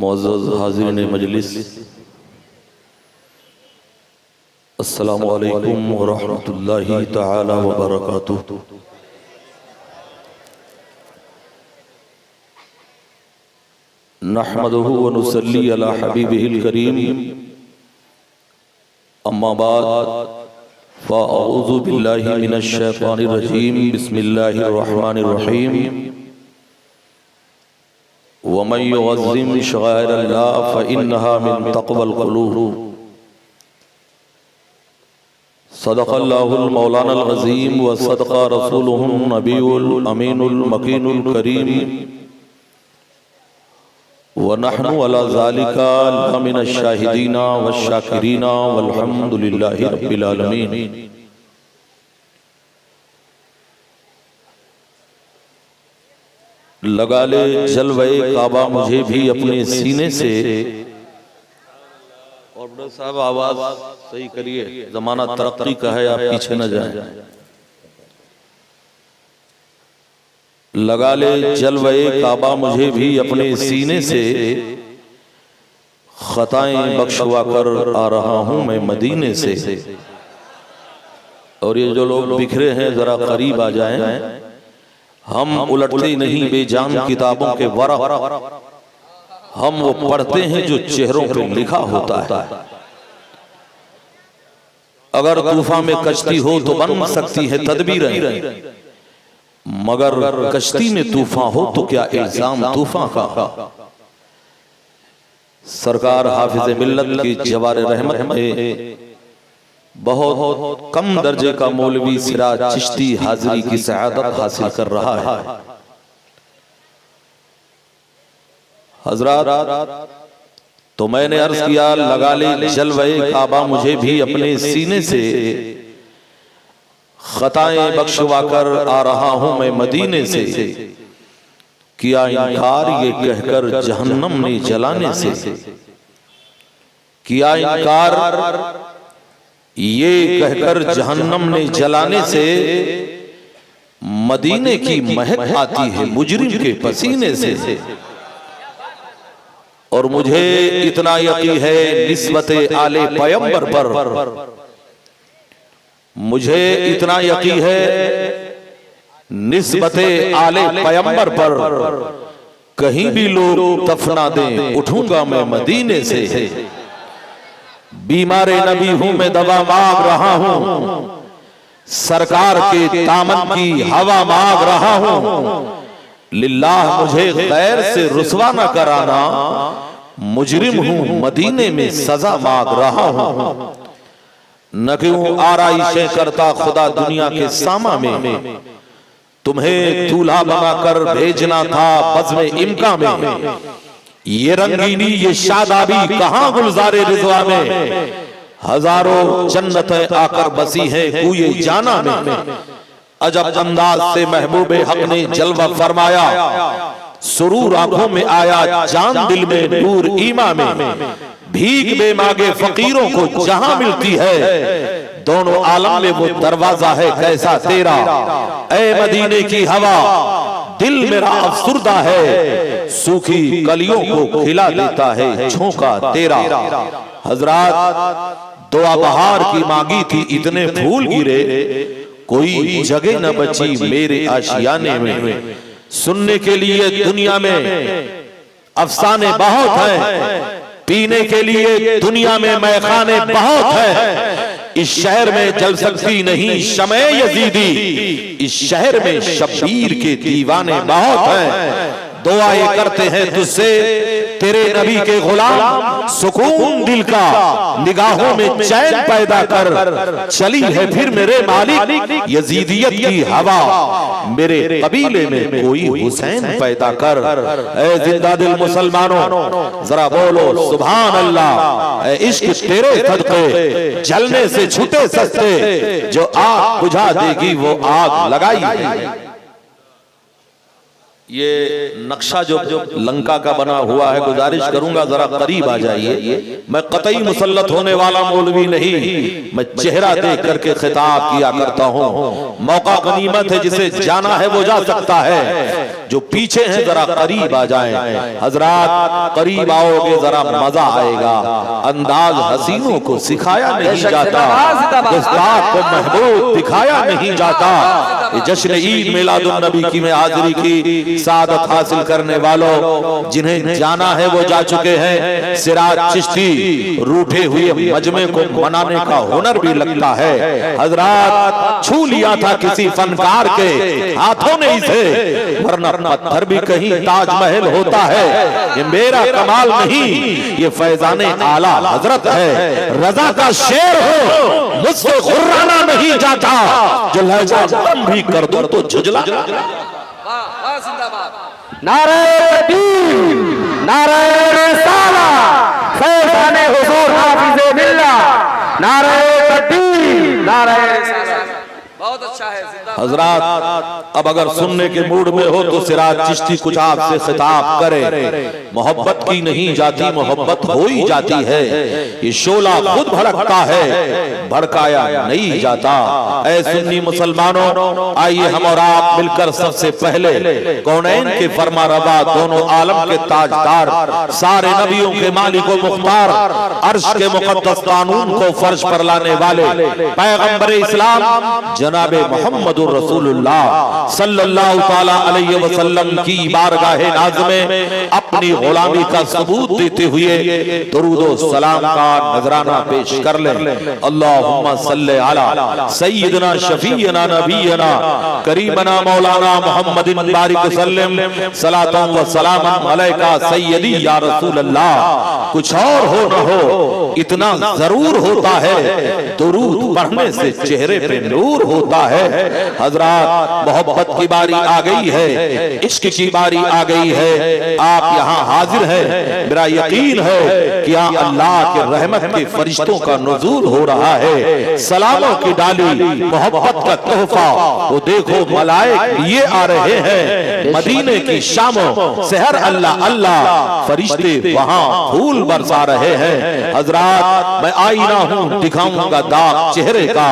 मुअज़्ज़ज़ हाज़िरीन मजलिस, अस्सलामु अलैकुम व रहमतुल्लाहि तआला व बरकातुहू। नहमदुहु व नुसल्ली अला हबीबिहिल करीम, अम्मा बाद फ़अऊज़ु बिल्लाहि मिनश शैतानिर रजीम, बिस्मिल्लाहिर रहमानिर रहीम। वमन युअज़्ज़िम शआइरल्लाह फ़इन्नहा मिन तक़वल क़ुलूब। सदक़ल्लाहुल मौलानाल अज़ीम व सदक़ा रसूलुहुन नबियुल अमीनुल मकीनुल करीम व नहनु अला ज़ालिका लमिनश शाहिदीना वश्शाकिरीना वल्हम्दुलिल्लाहि रब्बिल आलमीन। लगा ले जलवे काबा मुझे भी अपने सीने से। और बड़ा साहब आवाज सही करिए, जमाना तरक्की का है, आप पीछे न जाएं। लगा ले जलवे काबा मुझे भी अपने सीने से, खताएं बख्शवा कर आ रहा हूं मैं मदीने से। और ये जो लोग बिखरे हैं जरा करीब आ जाएं। हम उलटते नहीं बेजान किताबों के वरक़, हम वो पढ़ते हैं जो चेहरों पे लिखा होता है। अगर तूफान में कश्ती हो तो बन सकती है तदबीरें, मगर कश्ती में तूफान हो तो क्या इल्जाम तूफान का। सरकार हाफिज़ मिल्लत की जवारे रहमत में बहुत कम दर्जे का मौलवी सिराज चिश्ती हाजिरी की सआदत हासिल कर रहा है। हजरात, तो मैंने अर्ज किया लगा ले जलवे काबा मुझे भी अपने सीने से, खताएं बख्शवा कर आ रहा हूं मैं मदीने से। किया इनकार ये कहकर जहन्नम ने जलाने से, किया इनकार ये कहकर जहन्नम ने जलाने से। मदीने की महक आती है मुजरिम के पसीने से। और मुझे इतना यकीन है निस्बते आले पैगंबर पर, मुझे इतना यकीन है निस्बते आले पैगंबर पर, कहीं भी लोग दफना दें उठूंगा मैं मदीने से। बीमारे नबी हूं मैं दवा मांग रहा हूं, सरकार के दामन की हवा मांग रहा हूं। लिल्लाह मुझे गैर से रुसवा न कराना, मुजरिम हूं मदीने में सजा मांग रहा हूं। न क्यों आराइशें करता खुदा दुनिया के सामा में, तुम्हें दूल्हा बनाकर भेजना था बज़्म इम्का में। ये रंगीनी ये शादाबी कहां गुलजारे रिज़वा में, हजारों जन्नतें आकर बसी हैं कूए जाना में। अजब अंदाज से महबूबे हक ने जलवा फरमाया, सुरूर आंखों में आया जान दिल में नूर ईमा में। भीख बे मांगे फकीरों को जहां मिलती है, दोनों आलम में वो दरवाजा है कैसा तेरा। ऐ मदीने की हवा दिल मेरा अफसुर्दा है, सूखी कलियों को खिला देता है झोंका तेरा। हजरात, दुआ बहार की मांगी थी इतने फूल गिरे, कोई जगह न बची मेरे आशियाने में। सुनने के लिए दुनिया में अफसाने बहुत हैं, पीने के लिए दुनिया में मैखाने बहुत हैं। इस शहर में जल सकती नहीं शमे यजीदी, इस शहर में शब्बीर के दीवाने बहुत हैं। दुआएं करते हैं तुझसे तेरे नबी के गुलाम, सुकून दिल का निगाहों में चैन पैदा कर। चली है फिर मेरे मालिक यजीदियत की हवा, मेरे कबीले में कोई हुसैन पैदा कर। ऐ जिंदा दिल मुसलमानों जरा बोलो सुभान अल्लाह। ऐ इश्क तेरे सदके जलने से छूटे सस्ते, जो आग बुझा देगी वो आग लगाई। ये नक्शा जो लंका का बना हुआ है, गुजारिश करूंगा जरा करीब आ जाइए। मैं कतई मुसल्लत होने वाला मौलवी नहीं, मैं चेहरा देख करके खिताब किया करता हूँ। मौका गनीमत है, जिसे जाना है वो जा सकता है। जो पीछे हैं जरा करीब आ जाएं। हजरात करीब आओगे जरा मजा आएगा। अंदाज हसीनों को सिखाया नहीं जाता, उस्ताद को महबूब दिखाया नहीं जाता। जश्न ईद मिलादुन नबी की मैं हाजिरी की सादत हासिल करने वालों, जिन्हें जाना है वो जा चुके हैं। सिराज चिश्ती रूठे हुए मजमे को मनाने का हुनर भी लगता है। हजरात छू लिया था किसी फनकार के हाथों ने इसे, वरना पत्थर भी कहीं ताजमहल होता है। ये मेरा कमाल नहीं, ये फैजाने आला हजरत है। रजा का शेर हो, मुझसे खुर्राना नहीं जाता। जो लहजा कम भी कर दूं तो झुजला। नारे तकबीर, नारे रिसाला, फैज़ाने हुजूर हाफिज़े मिल्लत, नारे तकबीर, नारे रिसाला। बहुत अच्छा है। हजरात अब अगर सुनने के मूड में हो तो सिराज चिश्ती कुछ आपसे खिताब करे। मोहब्बत की नहीं जाती, मोहब्बत हो ही जाती है। ये शोला खुद भड़कता है, भड़काया नहीं जाता। ऐ सुन्नी मुसलमानों, आइए हम और आप मिलकर सबसे पहले कौनैन के फरमारवा, दोनों आलम के ताजदार, सारे नबियों के मालिक व मुख्तार, अर्श के मुकद्दस कानून को फर्श पर लाने वाले पैगंबर इस्लाम जनाबे मोहम्मद रसूलुल्लाह सल्लल्लाहु ताला अलैहि वसल्लम की बारगाहे नाज़ में अपनी गुलामी का सबूत देते हुए दुरूद व सलाम का नजराना पेश कर लें। अल्लाहुम्मा सल्ले अला सय्यिदना शफीअना नबीना करीमना मौलाना मुहम्मदिन बारिक वसल्लम सलातन व सलामन अलैका सय्यदी या रसूल अल्लाह। कुछ और हो न हो, इतना जरूर होता है, दुरूद पढ़ने से चेहरे पे नूर होता है। हजरात मोहब्बत की बारी आ गई है, इश्क की बारी आ गई है। आप यहाँ हाजिर हैं, मेरा यकीन है कि यहाँ अल्लाह के रहमत के फरिश्तों का नुज़ूल हो रहा है। सलामों की डाली, मोहब्बत का तोहफा वो देखो मलाइक लिए आ रहे हैं। मदीने की शामों सहर अल्लाह अल्लाह, फरिश्ते वहाँ फूल बरसा रहे हैं। हजरात मैं आईना हूँ, दिखाऊंगा दाग चेहरे का,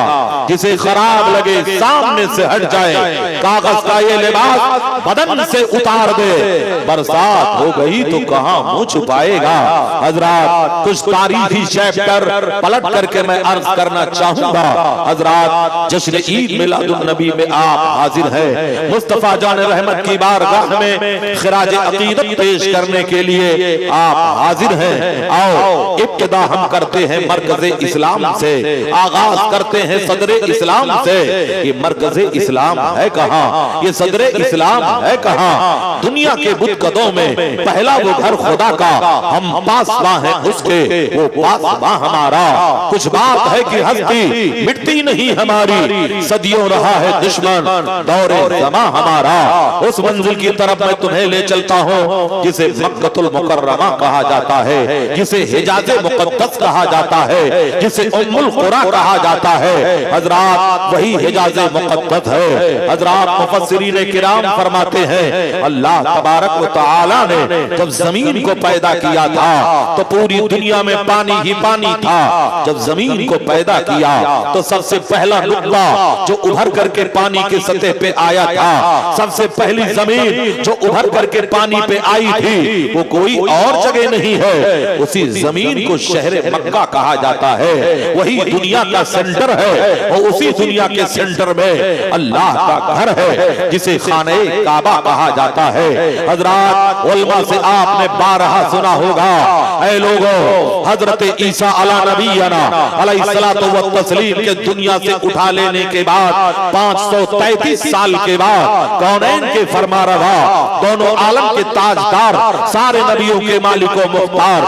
जिसे खराब लगे सामने से हट जाए। कागज का ये लिबास बदन से उतार दे, बरसात हो गई तो कहां मुंह छुपाएगा। हजरात कुछ तारीखी चैप्टर पलट करके मैं अर्ज करना चाहूंगा। हजरात जश्न ईद मिलादुन नबी में आप हाजिर हैं। मुस्तफा जान रहमत की बारगाह में खिराज अकीदत पेश करने के लिए आप हाजिर हैं। आओ इब्तिदा हम करते हैं मरकज़े इस्लाम से, आगाज करते हैं सदरे इस्लाम से। ये मरकज़े इस्लाम है कहाँ, ये सदरे इस्लाम है कहाँ। दुनिया के बुतकदों में पहला वो घर खुदा का, हम पासबां हैं उसके, वो पासबां हमारा। कुछ बात है कि हस्ती मिटती नहीं हमारी, सदियों रहा है दुश्मन दौरे ज़मां हमारा। उस मंजिल की तरफ मैं तुम्हें ले चलता हूँ जिसे मक्कतुल मुकर्रमा कहा जाता है, जिसे हिजाज़े मुक़द्दस कहा जाता है, जिसे उम्मुल कुरा कहा जाता है। हजरात वही हिजाज़े मुक़द्दस है। हजरात मुफस्सिरीन किराम फरमाते हैं अल्लाह तबारक व तआला ने जब जमीन को पैदा किया था तो पूरी दुनिया में पानी ही पानी था। जब जमीन को पैदा किया तो सबसे पहला नुक्ता जो उभर करके पानी के सतह पे आया था, सबसे पहली जमीन जो उभर करके पानी पे आई थी वो कोई और जगह नहीं है, उसी जमीन को शहर मक्का कहा जाता है। वही दुनिया का सेंटर है और उसी दुनिया के सेंटर में अल्लाह का घर है जिसे खाने काबा कहा जाता है। हजरात उलमा से आपने बारहा सुना होगा, ऐ लोगों हजरत ईसा अला नबीना अलैहिस्सलातु व तस्लीम के दुनिया से उठा लेने के बाद 533 साल के बाद कौनैन के फरमारवा, दोनों आलम के ताजदार, सारे नबियों के मालिक व मुख्तार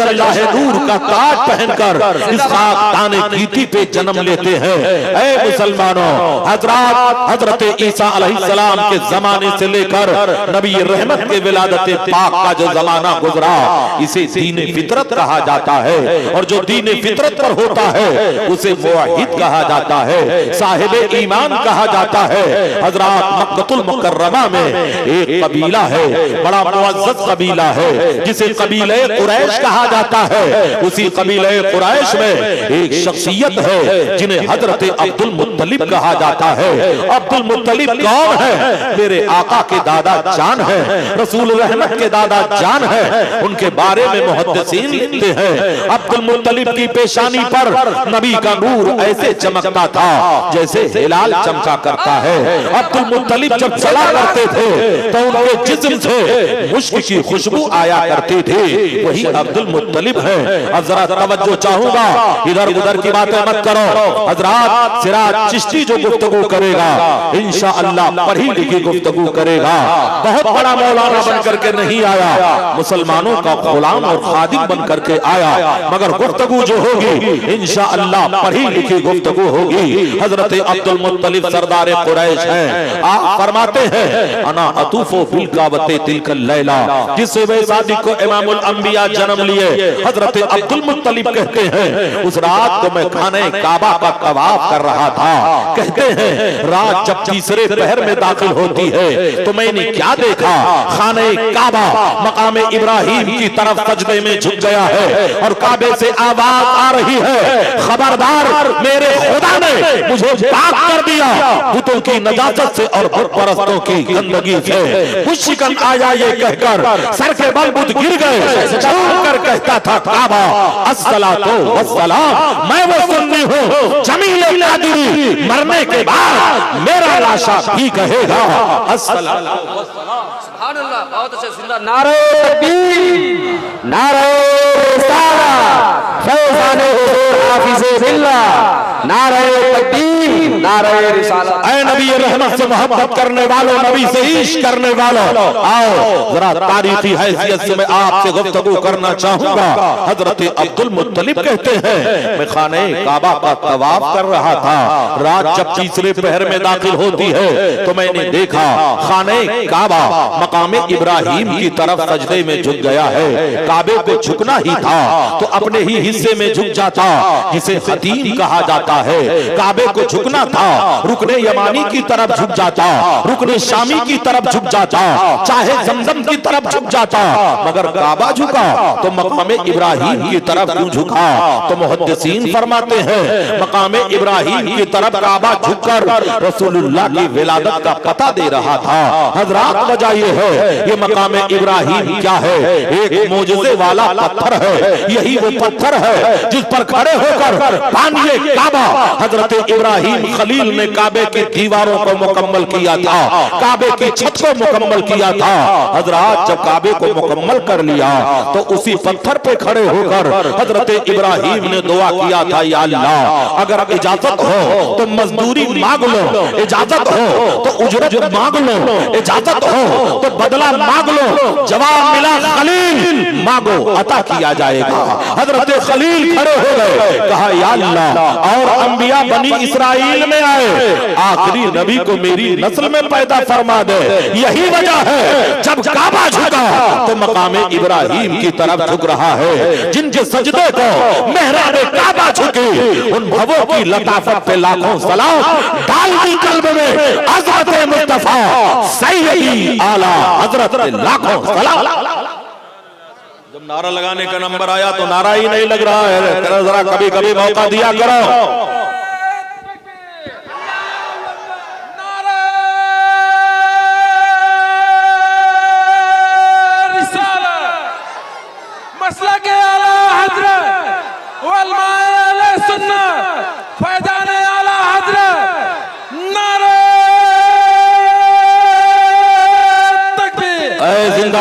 अल्लाह नूर का ताज पहनकर इस खाकदाने गीती पे जन्म लेते हैं। ऐ मुसलमानों हजरत ईसा अलैहिस्सलाम के जमाने से लेकर नबी रहमत के विलादत पाक का जो जमाना गुजरा, इसे दीन फितरत कहा जाता है। और जो दीन फितरत पर होता है उसे मुवहिद कहा जाता है, साहिब ईमान कहा जाता है। हजरत मक्कतुल मुकर्रमा में एक कबीला है, बड़ा मुअज़्ज़ज़ कबीला है, जिसे कबीले कुरैश कहा जाता है। उसी कबीले कुरैश में एक शख्सियत है जिन्हें हजरत अब्दुल मुत्तलिब कहा जाता है। अब्दुल मुत्तलिब कौन है? मेरे आका के दादा जान है, रसूल रहमत के दादा जान है। उनके बारे में मुहद्दिसीन लिखते हैं, अब्दुल मुत्तलिब की पेशानी पर नबी का नूर ऐसे चमकता था जैसे हिलाल चमका करता है। अब्दुल मुत्तलिब जब चला करते थे तो उनके जिस्म से मुश्क की खुशबू आया करती थी, वही अब्दुल मुत्तलिब है। अब जरा तवज्जो चाहूंगा, इधर उधर की बातें मत करो। हजरत सिराज चिश्ती जो गुफ्तगू करेगा इंशाअल्लाह पढ़ी लिखी गुफ्तगू करेगा। बहुत बड़ा मौलाना बन करके नहीं आया, मुसलमानों का गुलाम और खादिम बन करके आया, मगर गुफ्तगू जो होगी इंशाअल्लाह पढ़ी लिखी गुफ्तगू होगी। हजरत अब्दुल मुत्तलिब सरदार कुरैश हैं। आप फरमाते हैं अना अतूफो बिल काबते तिलकल लैला, जिस सुबह शादी को इमामुल अंबिया जन्म लिए हजरत अब्दुल मुत्तलिब कहते हैं उस रात को मैं खाने काबा का तवाफ कर रहा था। कहते हैं रात जब तीसरे पहर में दाखिल होती है तो मैंने क्या देखा, खाने काबा मकाम इब्राहिम की तरफ सजदे में झुक गया है और काबे से आवाज आ रही है, खबरदार मेरे खुदा ने मुझे पाक कर दिया बुतों की नजाकत से और बुत परस्तों की गंदगी से। मुश्किल आया ये कहकर सर के बल बुत गिर गए, कर कहता था काबा अस्सलातो वस्सलाम, मैं वो सुन्नी हूँ जमील कादिरी, मरने के बाद मेरा लाशा भी कहेगा अस्सलातो वस्सलाम। सुभान अल्लाह, बहुत अच्छे, सुंदर। नारे तकबीर, नारे रिसालत, फैज़ाने हुज़ूर हाफिज़े बिल्लाह, नारे तकबीर, नारे रिसालत। ऐ नबी रहमत से मोहब्बत करने वालों, नबी से इश्क करने वालों, आओ जरा तारीखी हैसियत से मैं आपसे गुफ्तगू करना चाहूंगा। हजरत अब्दुल मुत्तलिब कहते हैं मैं खाने काबा का तवाफ कर रहा था, रात जब तीसरे पहर में दाखिल होती है तो मैंने देखा खाने काबा मकाम इब्राहिम की तरफ सजदे में झुक गया है। काबे को झुकना ही था तो अपने ही हिस्से में झुक जाता, जिसे खतीम कहा जाता है। काबे को झुकना था, रुकने यमानी की तरफ झुक जाता, रुकने शामी की तरफ झुक जाता, चाहे जमजम की तरफ झुक जाता, मगर काबा झुका तो मकाम इब्राहिम की तरफ क्यों झुका? तो मुहद्दिसीन फरमाते हैं मकाम इब्राहिम की तरफ काबा झुककर रसूलुल्लाह की विलादत का पता दे रहा था। हजरात वजह ये है, ये मकाम इब्राहिम क्या है? एक मोजज़े वाला पत्थर है। यही वो पत्थर है जिस पर खड़े होकर पानिए काबा हजरत इब्राहिम खलील ने काबे की दीवारों को मुकम्मल किया था, काबे की छत को मुकम्मल किया था। हजरत जब काबे को मुकम्मल कर लिया तो उसी पत्थर पे खड़े होकर हजरत इब्राहिम ने दुआ किया था, या अल्लाह अगर इजाजत हो तो मजदूरी मांग लो, इजाजत हो तो उजरत मांग लो, इजाजत हो तो बदला मांग लो, जवाब मिला खलील मांगो अता किया जाएगा। हजरत खलील खड़े हो गए, कहा या अल्लाह और अंबिया बनी इस्राइल में आए, आखिरी नबी को मेरी नस्ल में पैदा फरमा दे। यही वजह है जब काबा झुका तो मकाम इब्राहिम की तरफ झुक रहा है। जिनके सजदे को मेहराब काबा झुकी उन भवों की लताफत पे लाखों सलाम डाल दी कल्ब में हजरत मुस्तफा सैयदी आला हजरत लाखों सलाम। जब नारा लगाने का नंबर आया तो नारा ही नहीं लग रहा है, जरा कभी कभी मौका दिया करो।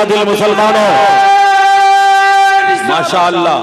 दिल मुसलमानों माशाअल्लाह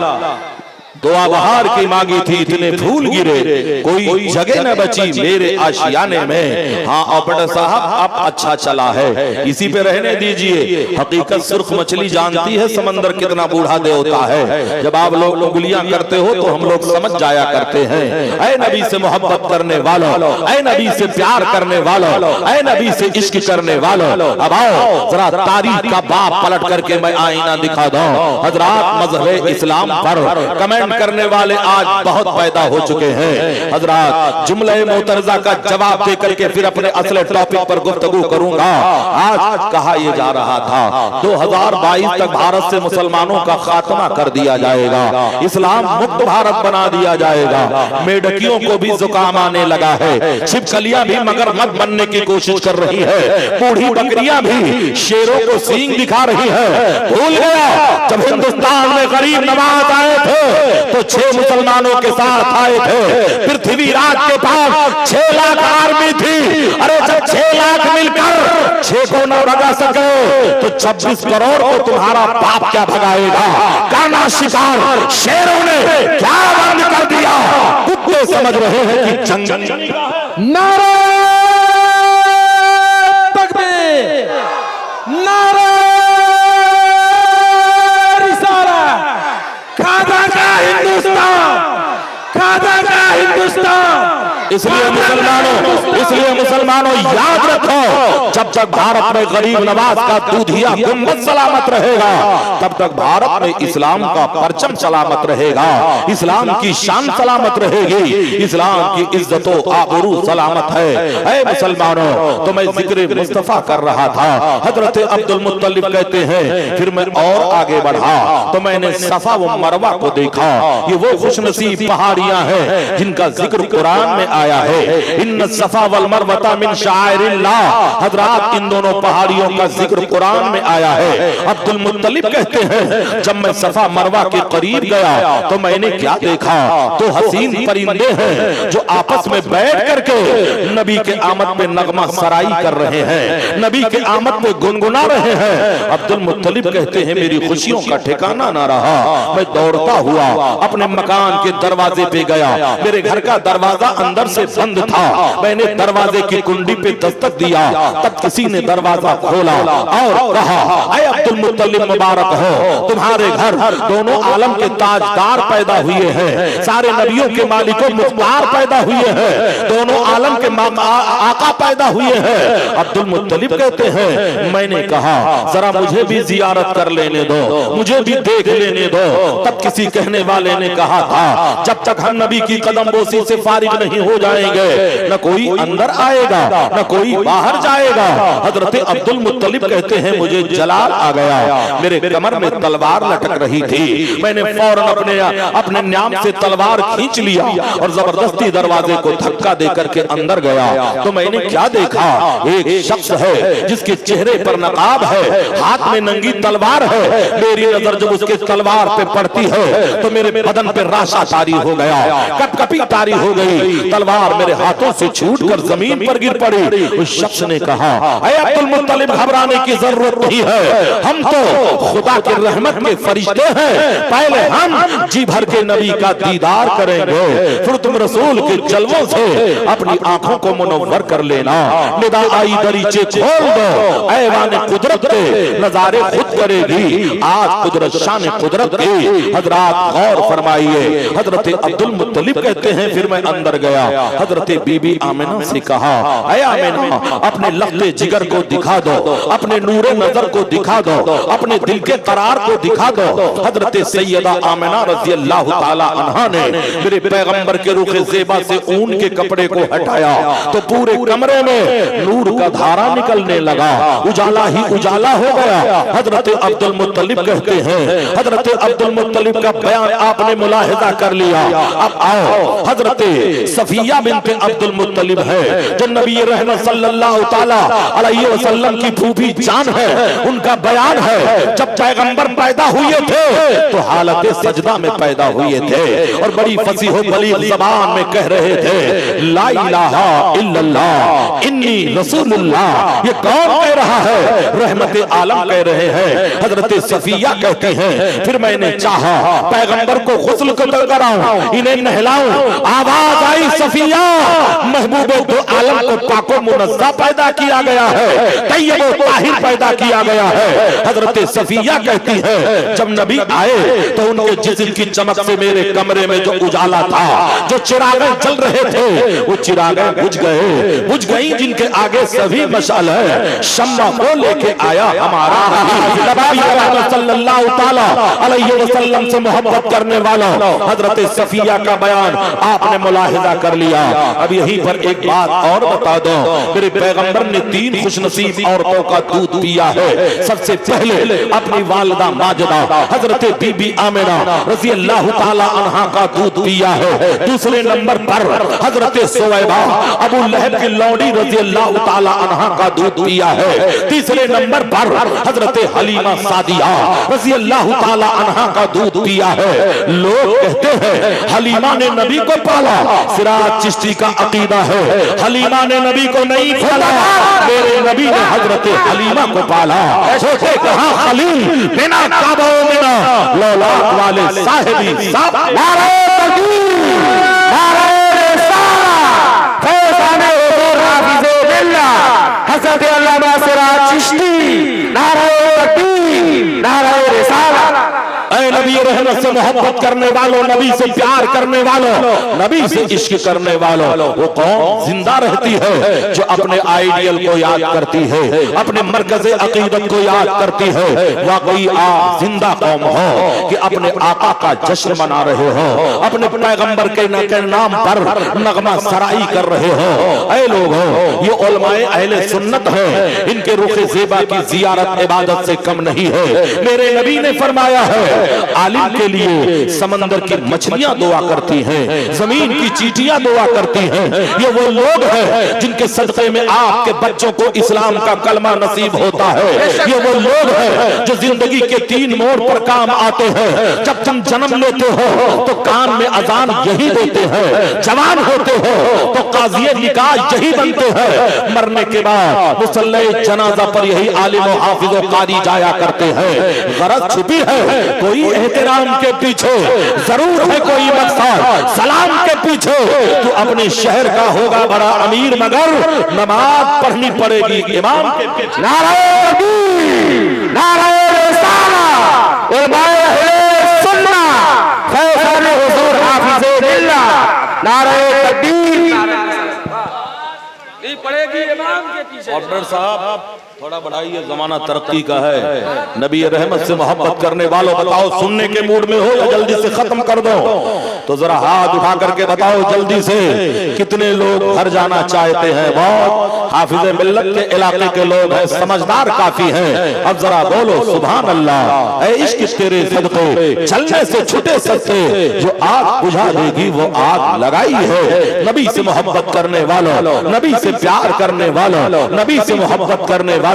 दुआ बहार की मांगी थी इतने फूल गिरे, कोई जगह न बची मेरे आशियाने में। हाँ और साहब अब अच्छा चला है, इसी पे रहने दीजिए। हकीकत सुर्ख मछली जानती है समंदर कितना बूढ़ा देवता है। जब आप लोग उंगलियां करते हो तो हम लोग समझ जाया करते हैं। ऐ नबी से मोहब्बत करने वालों, ऐ नबी से प्यार करने वालों, ऐ नबी से इश्क करने वालों, अब आओ जरा तारीख का बाप पलट करके मैं आईना दिखा दूं। हजरात मजहब इस्लाम पर कमेंट करने वाले आज बहुत पैदा हो चुके हैं। हजरात जुमले मोतरजा का जवाब देकर के फिर अपने असले टॉपिक पर गुफ्तगू करूंगा। आज कहा यह जा रहा था 2022 तक भारत से मुसलमानों का खात्मा कर दिया जाएगा, इस्लाम मुक्त भारत बना दिया जाएगा। मेढकियों को भी जुकाम आने लगा है, छिपकलियां भी मगरमच्छ बनने की कोशिश कर रही है, बूढ़ी बकरियां भी शेरों को सींग दिखा रही है। भूल गया जब हिंदुस्तान में गरीब नवाज आए थे तो 6 मुसलमानों के साथ आए थे। पृथ्वीराज के पास 6 लाख आर्मी थी। अरे जब 6 लाख मिलकर 6 को न भगा सके तो 26 करोड़ को तुम्हारा बाप क्या भगाएगा। काना शिकार शेरों ने क्या बंद कर दिया। कुत्ते समझ रहे हैं कि जंग। नारे तकबीर, नारे इसलिए मुसलमानों याद रखो, जब तक भारत में गरीब नवाज का दूधिया गुंबद सलामत रहेगा तब तक भारत में इस्लाम का परचम सलामत रहेगा, इस्लाम की शान सलामत रहेगी, इस्लाम की इज्जत व आबरू सलामत है। ऐ मुसलमानों, तो मैं जिक्र मुस्तफा कर रहा था। हजरत अब्दुल मुत्तलिब कहते हैं फिर मैं और आगे बढ़ा तो मैंने सफा व मरवा को देखा। ये वो खुशनसीब पहाड़ियां हैं जिनका जिक्र कुरान में आया है। इन सफा वल मरवता मिन शाइरिल्लाह। हजरात इन दोनों पहाड़ियों का जिक्र कुरान में आया है। अब्दुल मुत्तलिब कहते हैं जब मैं सफा मरवा के करीब गया तो मैंने क्या देखा, 2 हसीन परिंदे हैं जो आपस में बैठ करके नबी के आमद पे नगमा सराई कर रहे हैं, नबी के आमद पे गुनगुना रहे हैं। अब्दुल मुत्तलिब कहते हैं मेरी खुशियों का ठिकाना ना रहा। मैं दौड़ता हुआ अपने मकान के दरवाजे पे गया। मेरे घर का दरवाजा अंदर से बंद था। मैंने दरवाजे की कुंडी पे दस्तक दिया, तब किसी ने दरवाजा खोला और कहा ऐ अब्दुल मुत्तलिब मुबारक हो, तुम्हारे घर दोनों आलम के ताजदार पैदा हुए हैं, सारे नबियों के मालिकों मुख्तार पैदा हुए हैं, दोनों आलम के आका पैदा हुए हैं। अब्दुल मुत्तलिब कहते हैं मैंने कहा जरा मुझे भी जियारत कर लेने दो, मुझे भी देख लेने दो। तब किसी कहने वाले ने कहा था जब तक हम नबी की कदमबोसी से फारिग नहीं हो जाएंगे न कोई अंदर आएगा न कोई बाहर जाएगा। हजरत अब्दुल मुत्तलिब कहते हैं मुझे जलाल आ गया, मेरे कमर में तलवार लटक रही थी। मैंने फौरन अपने न्याम से तलवार खींच लिया और जबरदस्ती दरवाजे को धक्का देकर के अंदर गया। तो मैंने क्या देखा, एक शख्स है जिसके चेहरे पर नकाब है, हाथ में नंगी तलवार है। मेरी नजर जब उसके तलवार पे पड़ती है तो मेरे बदन पे राशा तारी हो गया, कपकपी तारी हो गई। तलवार मेरे हाथों से छूटकर जमीन पर गिर पड़ी। उस शख्स ने कहा ऐ अब्दुल मुत्तलिब घबराने की जरूरत नहीं है, हम तो खुदा के रहमत के फरिश्ते हैं। पहले हम जी भर के नबी का दीदार करेंगे, फिर तुम रसूल के जलवों से अपनी आंखों को मुनव्वर कर लेना। निदा आई दरीचे खोल दो, ऐवाने कुदरत के नजारे खुद करेगी। आज कुदरत शान कुदरत की। हजरात गौर फरमाइए। हजरत अब्दुल मुत्तलिब कहते हैं फिर मैं अंदर गया। हजरत बीबी आमिना से कहा ऐ आमिना अपने लफ्ते जिगर को दिखा दो, अपने नूरे नजर को दिखा दो, अपने दिल के करार को दिखा दो। हजरत सैयदा आमिना रज़ी अल्लाह ताला अन्हा ने मेरे पैगंबर के रुखे ज़ेबा से ऊन के कपड़े को हटाया तो पूरे कमरे में नूर का धारा निकलने लगा, उजाला ही उजाला हो गया। हजरत अब्दुल मुत्तलिब कहते हैं हजरत अब्दुल मुत्तलिब का बयान आपने मुलाहिजा कर लिया। अब आओ हजरत सफिया बिन्त अब्दुल मुत्तलिब है, है, जो नबी रहमत सल्लल्लाहु ताला अलैहि वसल्लम की फूफी जान है, उनका बयान है। जब पैगंबर पैदा हुए थे तो हालत सजदा में पैदा हुए थे और बड़ी फसीह बलीग ज़बान में कह रहे थे ला इलाहा इल्लल्लाह इन्नी रसूलुल्लाह। ये कौन कह रहा है? रहमत आलम कह रहे हैं, हजरत सफिया कहती हैं। फिर मैंने चाहा पैगंबर को गुस्ल कराऊं, इन्हें नहलाऊं। आवाज आई सफिया, महबूब दो आलम को पाको मुनज़्ज़ा पैदा किया गया है, तैयब व ताहिर पैदा किया गया है। हजरत सफिया कहती है जब नबी आए तो उनके जिस्म की चमक से मेरे कमरे में जो उजाला था, जो चिरागें जल रहे थे, वो चिरागें बुझ गई जिनके आगे सभी मशाल है। शम्मा को लेके आया हमारा नबी रहमत सल्लल्लाहु ताला अलैहि वसल्लम से मोहब्बत करने वाला हजरत सफिया का बयान आपने मुलाहिजा कर लिया। अब यहीं पर एक बात और बता दो, मेरे पैगंबर ने 3 खुशनसीब औरतों का दूध पिया है। सबसे पहले अपनी वालिदा माजिदा हजरत बीबी आमिना रज़ी अल्लाह ताला अन्हा का दूध पिया है। दूसरे नंबर पर हजरत सुवैबा अबू लहब की लौंडी रज़ी अल्लाह ताला अन्हा का दूध पिया है। तीसरे नंबर पर हजरत हलीमा सादिया रज़ी अल्लाह ताला अन्हा का दूध पिया है। लोग कहते हैं हलीमा ने नबी को पाला, सिराज चिश्ती का अकीदा है हलीमा ने नबी को नहीं पाला, मेरे नबी ने हजरत हलीमा को पाला। सोचे कहां खलील बिना काबा बिना लौलाद वाले साहिबी साहब। नारे तकबीर, नारे रिसालत, फैज़ाने हुज़ूर हाफिज़े बिल्लाह हज़रत अल्लामा सिराज चिश्ती। नारे तकबीर, नारे रिसालत। ऐ नबी रहमत से मोहब्बत करने वालों, नबी से प्यार करने वालों, नबी से इश्क करने वालों, वो कौम जिंदा रहती है जो अपने आइडियल को याद करती है, अपने मरकज़े अकीदत को याद करती है। वाकई आप जिंदा कौम हो कि अपने आका का जश्न मना रहे हो, अपने पैगंबर के नाम पर नगमा सराई कर रहे हो। ऐ लोग हो, ये उलमाए अहले सुन्नत है, इनके रुखे ज़ेबा की जियारत इबादत से कम नहीं है। मेरे नबी ने फरमाया है आलिम के लिए समंदर की मछलियां दुआ करती हैं, जमीन की चींटियां दुआ करती हैं। ये वो लोग हैं जिनके सदक़े में आपके बच्चों को इस्लाम का कलमा नसीब होता है। ये वो लोग हैं जो जिंदगी के 3 मोड़ पर काम आते हैं। जब तुम जन्म लेते हो तो कान में अजान यही देते हैं, जवान होते हो तो काज़ी निकाह यही बनते हैं, मरने के बाद मुसल्ले जनाजा पर यही आलिम व हाफिज व कारी जाया करते हैं। गरज छुपी है कोई एहतराम के पीछे, जरूर है कोई मकसद सलाम के पीछे। तू अपने शहर का होगा बड़ा अमीर मगर नमाज पढ़नी पड़ेगी इमाम के पीछे। नारे तकबीर, नारे रिसालत, उलमाए अहले सुन्नत, फैज़ाने हुज़ूर हाफिज़े बिल्लाह। नारे तकबीर पड़ेगी इमाम के पीछे। ऑर्डर साहब थोड़ा बढ़ाइए, जमाना तरक्की का है। नबी रहमत से मोहब्बत करने वालों बताओ सुनने के मूड में हो या जल्दी से खत्म कर दो? तो जरा हाथ उठा करके बताओ जल्दी से कितने लोग घर जाना चाहते हैं? बहुत हाफिज़े मिल्लत के इलाके के लोग हैं, समझदार काफी हैं। अब जरा बोलो सुभान अल्लाह। ऐ इश्क तेरे सदक़े चलने से छुटे सकते, जो आग बुझा देगी वो आग लगाई है। नबी से मोहब्बत करने वालों, नबी से प्यार करने वालों, नबी से मोहब्बत करने वालों,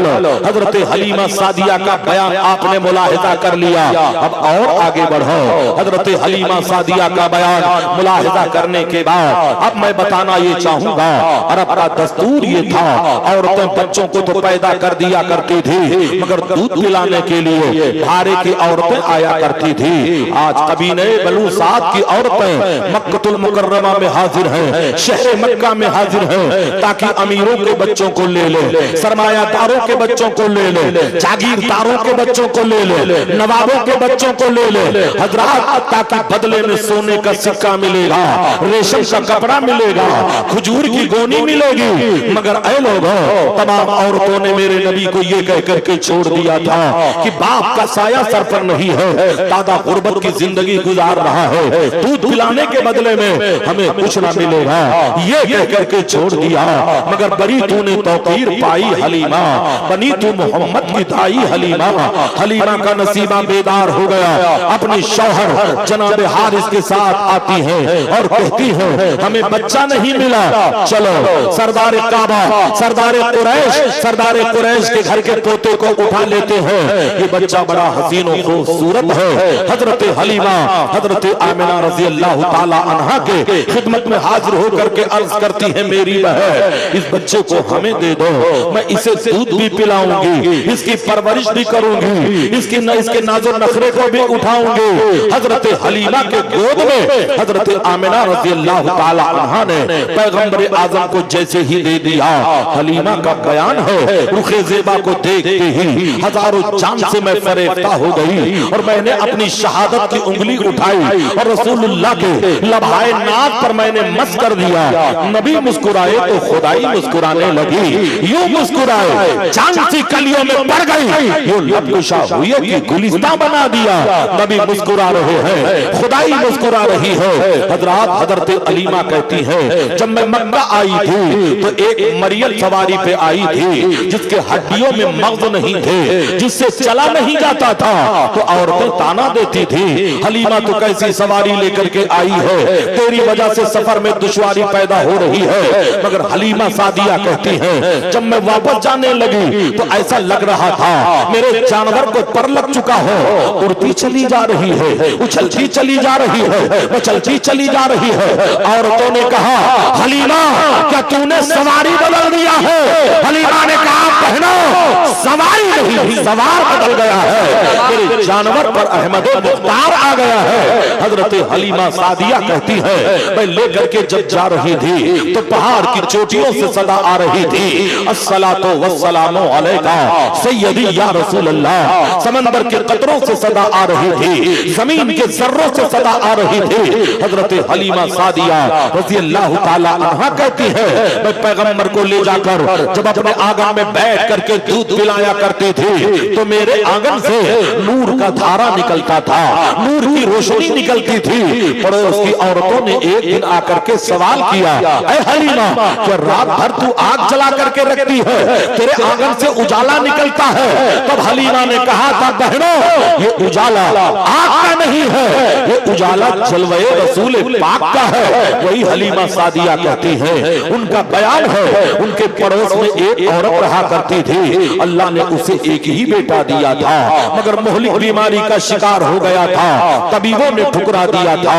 हजरत हलीमा सादिया का बयान आपने मुलाहिजा कर लिया। अब और आगे बढ़ो। हजरत हलीमा सादिया का बयान मुलाहिजा करने के बाद अब मैं बताना ये चाहूंगा, अरब का दस्तूर ये था, औरतें बच्चों को तो पैदा कर दिया करती थी मगर दूध पिलाने के लिए भारे की औरतें आया करती थी। आज कबीले बलूसात की औरतें मक्कतुल मुकर्रमा में हाजिर हैं, शहर मक्का में हाजिर हैं, ताकि अमीरों के बच्चों को ले ले, सरमायादारों के बच्चों को ले ले, जागीरदारों के बच्चों को ले ले, नवाबों के बच्चों को ले ले हजरात, ताकि बदले में सोने का सिक्का मिलेगा, रेशम का कपड़ा मिलेगा, खजूर की गोनी मिलेगी। मगर ऐ लोगों, तमाम औरतों ने मेरे नबी को ये कह करके छोड़ दिया था कि बाप का साया सर पर नहीं है, दादा गुर्बत की जिंदगी गुजार रहा है, दूध पिलाने के बदले में हमें कुछ ना मिलेगा, ये कह करके छोड़ दिया। मगर बड़ी तूने तौकीर पाई हलीमा, बनी तू मोहम्मद की दाई हलीमा। हलीमा का नसीबा बेदार हो गया, अपने शौहर जनाब हारिस के साथ साथ आती हैं और कहती हैं हमें बच्चा नहीं मिला, चलो सरदार काबा, सरदार कुरैश, सरदार कुरैश के घर के तोते को उठा लेते हैं। ये बच्चा बड़ा हसीन और खूबसूरत है। हजरत हलीमा, हजरत आमिना रजी अल्लाह ताला अन्हा के खिदमत में हाजिर होकर के अर्ज करती है, मेरी बहन इस बच्चे को हमें दे दो, मैं इसे दूध भी पिलाऊंगी, इसकी परवरिश भी करूंगी, इसके नाज़ो नखरे को भी उठाऊंगी। हजरत हलीमा के गोद में हजरत आमिना रज़ी अल्लाह ताला अन्हा ने पैगंबर आजम को जैसे ही दे दिया, हलीमा का बयान है, रुखे ज़ेबा को देखते ही हजारों जान से मैं फरेफ्ता हो गई और मैंने अपनी शहादत की उंगली उठाई और रसूलुल्लाह के लबहाए नाक पर मैंने मस कर दिया। नबी मुस्कुराए तो खुदाई मुस्कुराने लगी, यूं मुस्कुराए चांद सी कलियों में पड़ गई, यूं लबकुशा हुई कि गुलिस्तां बना दिया। नबी मुस्कुरा रहे हैं, खुदाई मुस्कुरा रही है। हजरात, हजरत हलीमा कहती है, जब मैं मक्का आई थी तो एक मरियल सवारी पे आई थी जिसके हड्डियों में मग़ज़ नहीं थे, जिससे चला नहीं जाता था, तो औरतें ताना देती थी, हलीमा तो कैसी सवारी लेकर के आई है, तेरी वजह से सफर में दुश्वारी पैदा हो रही है। मगर हलीमा सादिया कहती हैं, जब मैं वापस जाने लगी तो ऐसा लग रहा था मेरे जानवर को पर लग चुका हो, उड़ती चली जा रही है, उछलती चली जा रही है, मचलती चली जा रही है। औरतों ने कहा, हलीमा क्या तूने सवारी बदल दिया है? हलीमा ने कहा, बहनों सवारी नहीं, सवार बदल गया है, मेरे जानवर पर अहमद मुख्तार आ गया है। हजरत हलीमा सादिया कहती है, मैं लेकर के जब जा रही थी तो पहाड़ की चोटियों से सदा आ रही थी, अस्सलातु वस्सलामु अलैका सय्यदी या रसूल अल्लाह। समंदर के कतरों से सदा आ रही थी, जमीन के जर्रों से सदा आ रही थी। हजरत हलीमा सादिया रज़ी अल्लाह ताला अन्हा कहती है, मैं पैगंबर को ले जाकर जब अपने आंगन में बैठ करके दूध पिलाया करती थी तो मेरे आंगन से नूर का धारा निकलता था, नूर की रोशनी निकलती थी। पड़ोस की औरतों ने एक दिन आकर के सवाल किया, ऐ हलीमा क्या रात भर तू आग जला करके रखती है, तेरे आंगन से उजाला निकलता है? तब हलीमा ने कहा था, बहनों ये उजाला आग का नहीं है, ये उजाला जलवे रसूल पाक का है। वही हलीमा सादिया कहती है, उनका बयान है, उनके पड़ोस में एक औरत रहा करती थी, अल्लाह ने उसे एक ही बेटा दिया था, मगर मोहलिक बीमारी का शिकार हो गया था, तबीबों ने ठुकरा दिया था,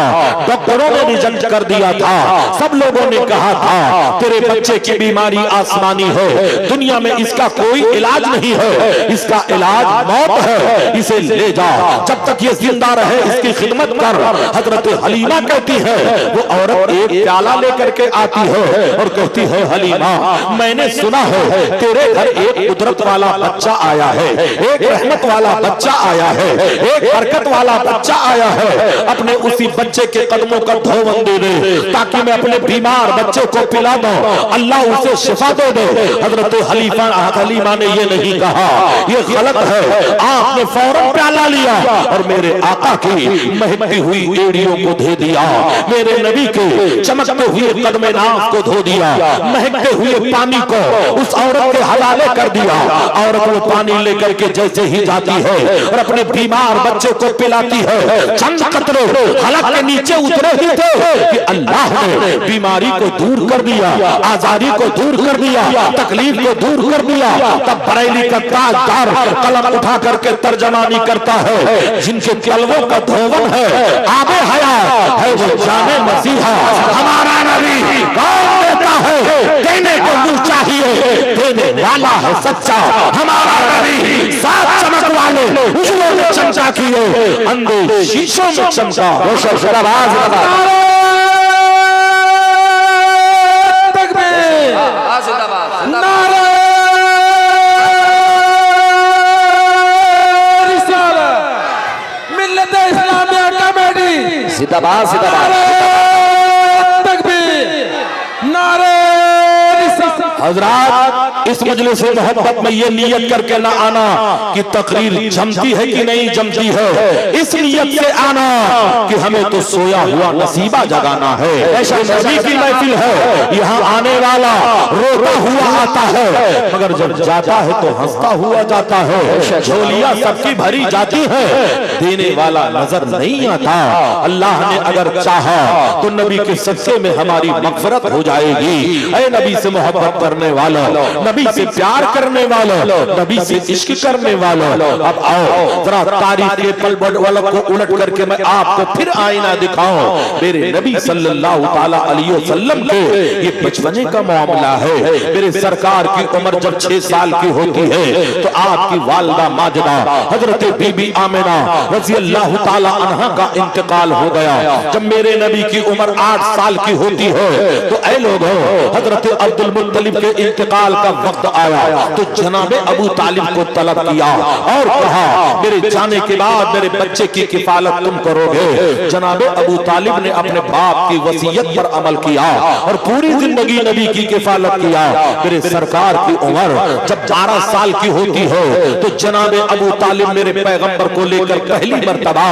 डॉक्टरों ने रिजेक्ट कर दिया था, सब लोगों ने कहा था तेरे बच्चे की बीमारी आसमानी है, दुनिया में इसका कोई इलाज नहीं है, इसका इलाज मौत है, इसे ले जा, जब तक ये जिंदा रहे इसकी खिदमत कर। हजरत हलीमा कहती है, वो औरत एक प्याला लेकर के आती है और कहती है, हलीमा मैंने सुना है तेरे घर एक कुदरत वाला बच्चा आया है, एक रहमत वाला बच्चा आया है, एक बरकत वाला बच्चा आया है, अपने उसी बच्चे के कदमों का धोवन दे दे ताकि मैं अपने बीमार बच्चे को पिला दूं, अल्लाह उसे शिफा दे दे। हजरत हलीमा ने ये नहीं कहा, ये गलत है, आपने फौरन प्याला लिया और मेरे आका की महकती हुई एड़ियों को धो दिया, मेरे नबी के चमकते हुए कदमे नाफ को धो दिया, महकते हुए पानी को उस औरत के हवाले कर दिया। औरत वो पानी लेकर के जैसे ही जाती है और अपने बीमार बच्चे को पिलाती है, चंद कतरे हलक के नीचे उतरे ही थे कि अल्लाह ने बीमारी को दूर कर दिया, आजादी को दूर कर दिया, तकलीफ को दूर कर दिया। तब बरेली का ताजदार कलम उठा करके तर्जमानी करता है, जिनके कलमों का धोवन है आबे हयात है वो जाने मसीहा, हमारा नबी कौन देता है, देने को मुंह चाहिए, देने वाला है सच्चा, हमारा नबी सात चमक वाले उजलों में चमचा किए, अंधे शीशों में चमका। जिंदाबाद जिंदाबाद तकबीर, नारे रिसालत। हजरात इस मजलिस से मोहब्बत में ये नियत करके ना आना कि तकरीर जमती है कि नहीं जमती है, इस नियत से आना कि हमें तो सोया हुआ नसीबा जगाना है। ऐसा नबी की महफिल है, यहाँ आने वाला रोता हुआ आता है मगर जब जाता है तो हंसता हुआ जाता है। झोलियां सबकी भरी जाती है, देने वाला नजर नहीं आता। अल्लाह ने अगर चाहा तो नबी के सदक़े में हमारी मग़फ़िरत हो जाएगी। ऐ नबी से मोहब्बत करने वालों, नबी से प्यार करने वालों, नबी से इश्क करने वालों, अब आओ जरा तारीख के पल को उलट करके मैं आपको फिर आईना दिखाऊं। मेरे नबी सल्लल्लाहु ताला अलैहि वसल्लम के ये बचपने का मामला है। मेरे सरकार की उम्र जब 6 साल की होती है तो आपकी वालिदा माजिदा हजरत बीबी आमिना रज़ी अल्लाह ताला अन्हा का इंतकाल हो गया। जब मेरे नबी की उम्र 8 साल की होती है तो ऐ लोगों, हजरत अब्दुल मुत्तलिब के इंतकाल का वक्त आया तो जनाबे अबू तालिब को तलब किया और कहा मेरे जाने के बाद मेरे बच्चे की किफालत तुम करोगे। जनाबे अबू तालिब ने अपने बाप की वसीयत पर अमल किया और पूरी जिंदगी नबी की किफालत किया। मेरे सरकार की उम्र जब 12 साल की होती है तो जनाबे अबू तालिब मेरे पैगंबर को लेकर पहली मर्तबा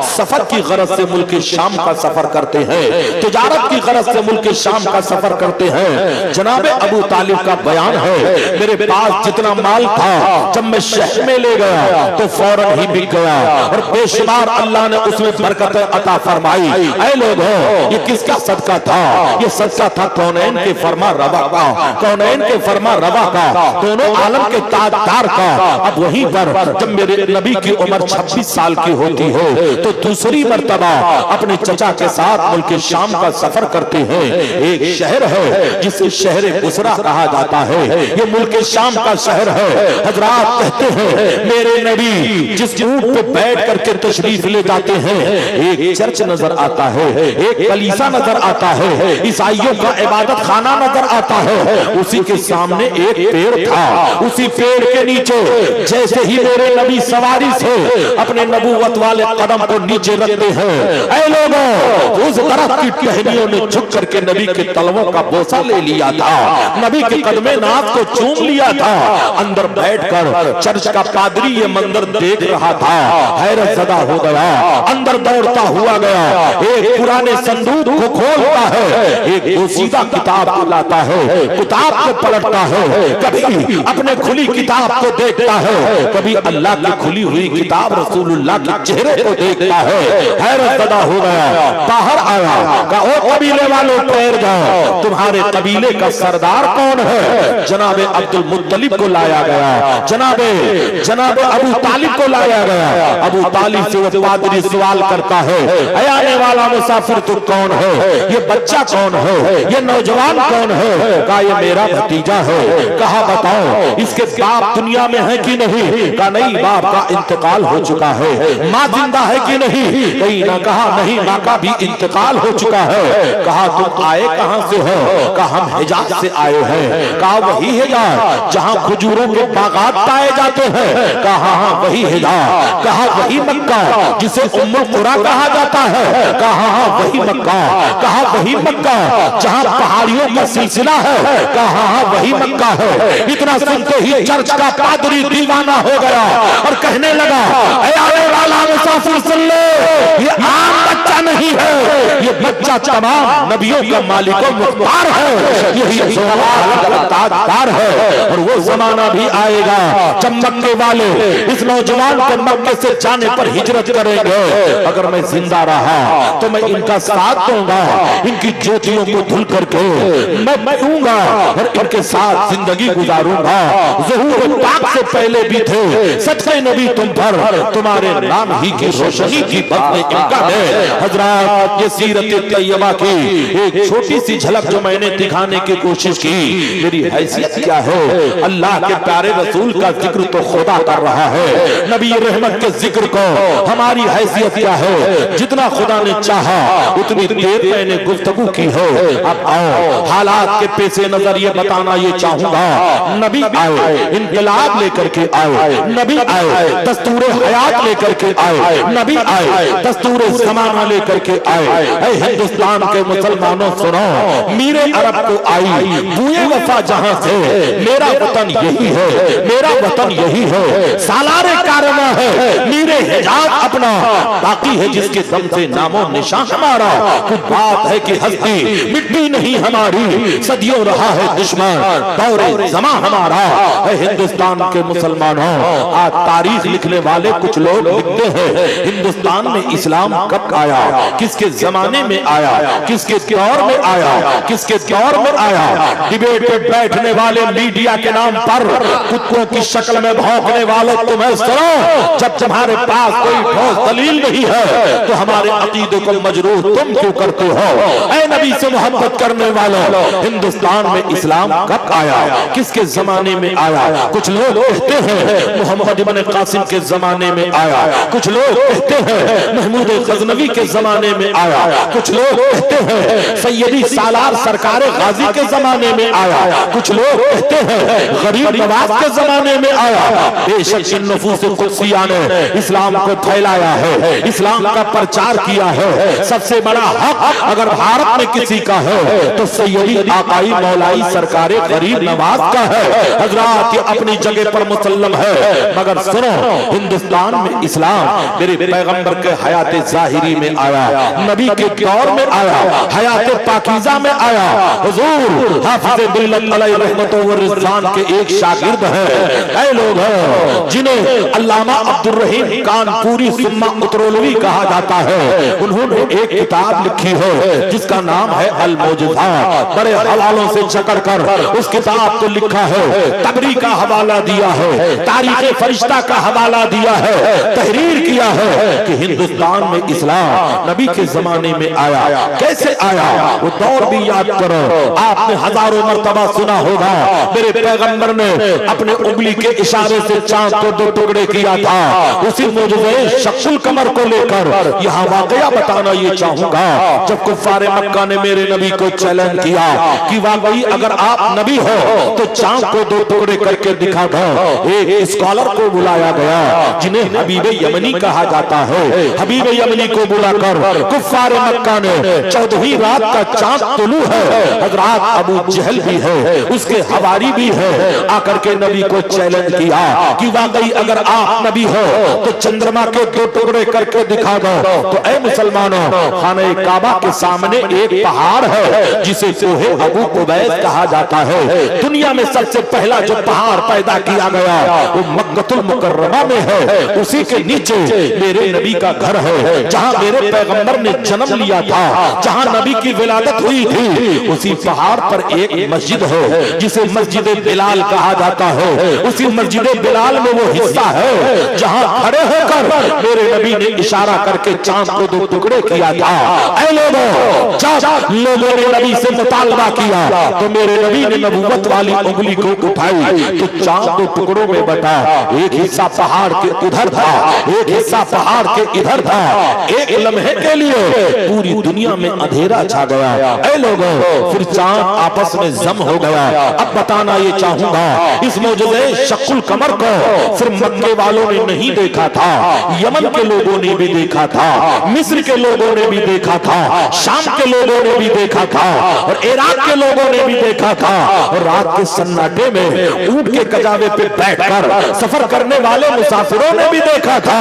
सफर की गरज से मुल्क शाम का सफर करते हैं, तिजारत की गरज से मुल्क शाम का सफर करते हैं। जनाबे अबू तालिब का बयान है मेरे पास जितना माल था जब मैं शहर में ले गया तो फौरन ही बिक गया और बेशुमार अल्लाह ने उसमें बरकतें अता फरमाई। ऐ लोगों, ये किसका सदका था? ये सदका था कौनैन के फरमा रवा का, कौनैन के फरमा रवा का, दोनों आलम के ताजदार का। अब वहीं पर जब मेरे नबी की उम्र 26 साल की होती है तो दूसरी मर्तबा अपने चचा के साथ मुल्क शाम का सफर करते हैं। एक शहर है जिसे शहर बुसरा कहा जाता है, ये मुल्क शाम का शहर है। हजरात कहते हैं मेरे नबी जिस ऊंट पे बैठ करके तशरीफ ले जाते हैं एक चर्च नजर आता है, एक कलीसा नजर आता है, ईसाइयों का इबादत खाना नजर आता है। उसी के सामने एक पेड़ था, उसी पेड़ के नीचे जैसे ही मेरे नबी सवारी से अपने नबूवत वाले कदम को नीचे रखते हैं, ऐ लोगों, उस दरख्त की टहनियों ने झुक करके नबी के तलवों का बोसा ले लिया था, नबी के कदमे नाथ को चूम लिया था। अंदर बैठकर चर्च का पादरी ये मंदिर देख रहा था, हैरत ज़दा हो गया, अंदर दौड़ता हुआ गया, एक पुराने संदूक को खोलता है, एक बोसीदा किताब लाता है, किताब को पलटता है, कभी अपने खुली किताब को देखता है, कभी अल्लाह की खुली हुई किताब रसूलुल्लाह के चेहरे को देखता है। हैरत ज़दा हो गया, बाहर आया, कहा ओ कबीले वालों ठहर जाओ, तुम्हारे कबीले का सरदार कौन है? जनाबे अब्दुल मुत्तलिब को लाया गया, जनाबे अबू तालिब को लाया गया। अबू तालिब से वो पादरी सवाल करता है, आने वाला मुसाफिर तू कौन है? ये बच्चा कौन है? ये नौजवान कौन है? कहा ये मेरा भतीजा है। कहा बताओ इसके बाप दुनिया में है कि नहीं? कहा नहीं, बाप का इंतकाल हो चुका है। माँ जिंदा है कि नहीं? कहीं ना कहा नहीं, माँ का भी इंतकाल हो चुका है। कहा तुम आए कहां से हो? कहा हम हिजाज से आए हैं। कहा वही हिजाज जहां खजूरों के बागात पाए जाते हैं? कहा हाँ वही हिजाज। कहा वही मक्का जिसे उम्मुल कुरा कहा जाता है? कहा हाँ वही मक्का। कहा वही मक्का जहां पहाड़ियों का सिलसिला है? कहा हाँ वही मक्का है। इतना सुनते ही चर्च का पादरी दीवाना हो गया और कहने लगा, आने वाला मुसाफिर सुन ले, ये आम बच्चा नहीं है, ये बच्चा तमाम नबियों का मालिक मुख्तार है, यही ताजदार है। और वो जमाना भी आएगा जब मक्के वाले इस नौजवान को मक्के से जाने पर हिजरत करेंगे। अगर मैं जिंदा रहा तो मैं इनका साथ दूंगा, इनकी ज्योतियों को धुल करके मैं पीऊंगा और इनके साथ जिंदगी गुजारूंगा। ज़ुहूर पाक से पहले भी थे सच्चे नबी तुम पर, तुम्हारे नाम ही की रोशनी की बदले इनका है। हजरात, ये सीरत तैयबा की एक छोटी सी झलक जो मैंने दिखाने की कोशिश की। मेरी हैसियत क्या है? अल्लाह के प्यारे रसूल का जिक्र तो खुदा कर रहा है, नबी रहमत के जिक्र को हमारी हैसियत क्या है? जितना खुदा ने चाहा उतनी देर मैंने गुफ्तगू की है। अब आओ हालात के पेशे नजर ये बताना ये चाहूंगा, नबी आए इनकलाब लेकर के आए, नबी आए दस्तूर हयात लेकर के आए, नबी आए दस्तूर ज़माना लेकर लेके आए। ऐ हिंदुस्तान के मुसलमानों सुनो, मीरे अरब को आई बुए वफा जहां से, मेरा वतन यही है, मेरा वतन यही है, सालारे कारवा है मीरे हिजाज अपना, बाकी है जिसके दम से नामो निशान हमारा। कुछ बात है कि हस्ती मिट्टी नहीं हमारी, सदियों रहा है दुश्मन दौरे जमा हमारा। है हिंदुस्तान के मुसलमानों, आज तारीख लिखने वाले कुछ लोग लिखते हैं हिंदुस्तान में इस्लाम कब आया, किसके जमाने में आया, किसके दौर में आया, किसके दौर में आया। डिबेट पे बैठने वाले मीडिया के नाम पर कुत्तों की शक्ल में भौंकने वाले तुम्हें सुनो, जब तुम्हारे पास कोई ठोस दलील नहीं है तो हमारे अकीदे को मजरूह तुम क्यों करते हो। ऐ नबी से मोहब्बत करने वालों, हिंदुस्तान में इस्लाम कब आया, किसके जमाने में आया। कुछ लोग कहते हैं मोहम्मद इब्न कासिम के जमाने में आया, कुछ लोग कहते हैं महमूद गजनवी के जमाने में आया, कुछ लोग कहते हैं सैयदी सालार सरकार गाजी के जमाने में आया, कुछ लोग कहते हैं गरीब नवाज के जमाने में आया। बेशक इन नफूस कुदसिया ने इस्लाम को फैलाया है, इस्लाम का प्रचार किया है। सबसे बड़ा हक अगर भारत में किसी का है तो सैयदी आकाई मौलाई सरकार गरीब नवाज का है। हजरात ये अपनी जगह पर मुसल्लम है, मगर सुनो हिंदुस्तान में इस्लाम मेरे पैगंबर के हयात जाहिरी में आया, नबी के दौर में आया, हयात पाकीज़ा में आया। हुजूर हाफिज़ बिल्लत अलैहि रहमतुल्लाह व रिज़वान के एक शागिर्द हैं। ऐ लोग हैं जिन्हें अल्लामा अब्दुर रहीम कानपुरी सुम्मा उतरौलवी कहा जाता है। उन्होंने एक किताब लिखी है जिसका नाम है अल मौजज़ात। बड़े हवालों से जकड़ कर उस किताब को लिखा है, तबरी का हवाला दिया है, तारीख़ फरिश्ता का हवाला दिया है, तहरीर किया है कि हिंदुस्तान में इस्लाम नबी के जमाने में आया। कैसे आया वो दौर भी याद करो। आपने हजारों मर्तबा सुना होगा मेरे पैगंबर ने अपने उंगली के इशारे से चांद को दो टुकड़े किया था। उसी मौजूज़े शक्कुल कमर को लेकर यहाँ वाकया बताना ये चाहूंगा। जब कुफ्फारे मक्का ने मेरे नबी को चैलेंज किया कि वाकई अगर आप नबी हो तो चांद को दो टुकड़े करके दिखा दो, एक स्कॉलर को बुलाया गया जिन्हें हबीब यमनी कहा जाता है। हबीब यमनी को बुलाकर कुफ्फारे मक्का ने 14वीं रात का चांद तुलू है, हजरात अबू जहल भी है, उसके हवारी भी है, आकर के नबी को चैलेंज किया कि वाकई अगर आप नबी हो तो चंद्रमा के दो टुकड़े करके दिखा दो। तो ऐ मुसलमानों, खाने काबा के सामने एक पहाड़ है जिसे कोहे अबू कुबैस कहा जाता है। दुनिया में सबसे पहला जो पहाड़ पैदा किया गया वो मक्कतुल मुकर्रमा में है। उसी के नीचे मेरे नबी का घर है, जहाँ मेरे पैगंबर ने जन्म लिया था, जहाँ नबी की विलादत हुई थी। उसी पहाड़ पर एक मस्जिद है जिसे मस्जिद बिलाल कहा जाता है। उसी मस्जिद बिलाल में वो हिस्सा है जहाँ खड़े होकर मेरे नबी ने इशारा करके चांद को दो टुकड़े किया था। ऐ लोगों, जब लोगों ने नबी से मुतालबा किया तो मेरे नबी ने नबूवत वाली उंगली को उठाई तो चांद दो टुकड़ों में बटा। एक हिस्सा पहाड़ के उधर था, एक हिस्सा पहाड़ के इधर था। एक लम्हे के लिए पूरी दुनिया में अंधेरा छा गया। ऐ लोगों, फिर चांद आपस में जम हो गया। अब बताना ये चाहूंगा, इस मौजूज़े शक्कुल कमर को सिर्फ मक्के वालों ने नहीं देखा था, यमन के लोगों ने भी देखा था, मिस्र के लोगों ने भी देखा था, शाम के लोगों ने भी देखा था और इराक के लोगों ने भी देखा था। और रात के सन्नाटे में ऊंट के कजावे पे बैठकर सफर करने वाले मुसाफिरों ने भी देखा था।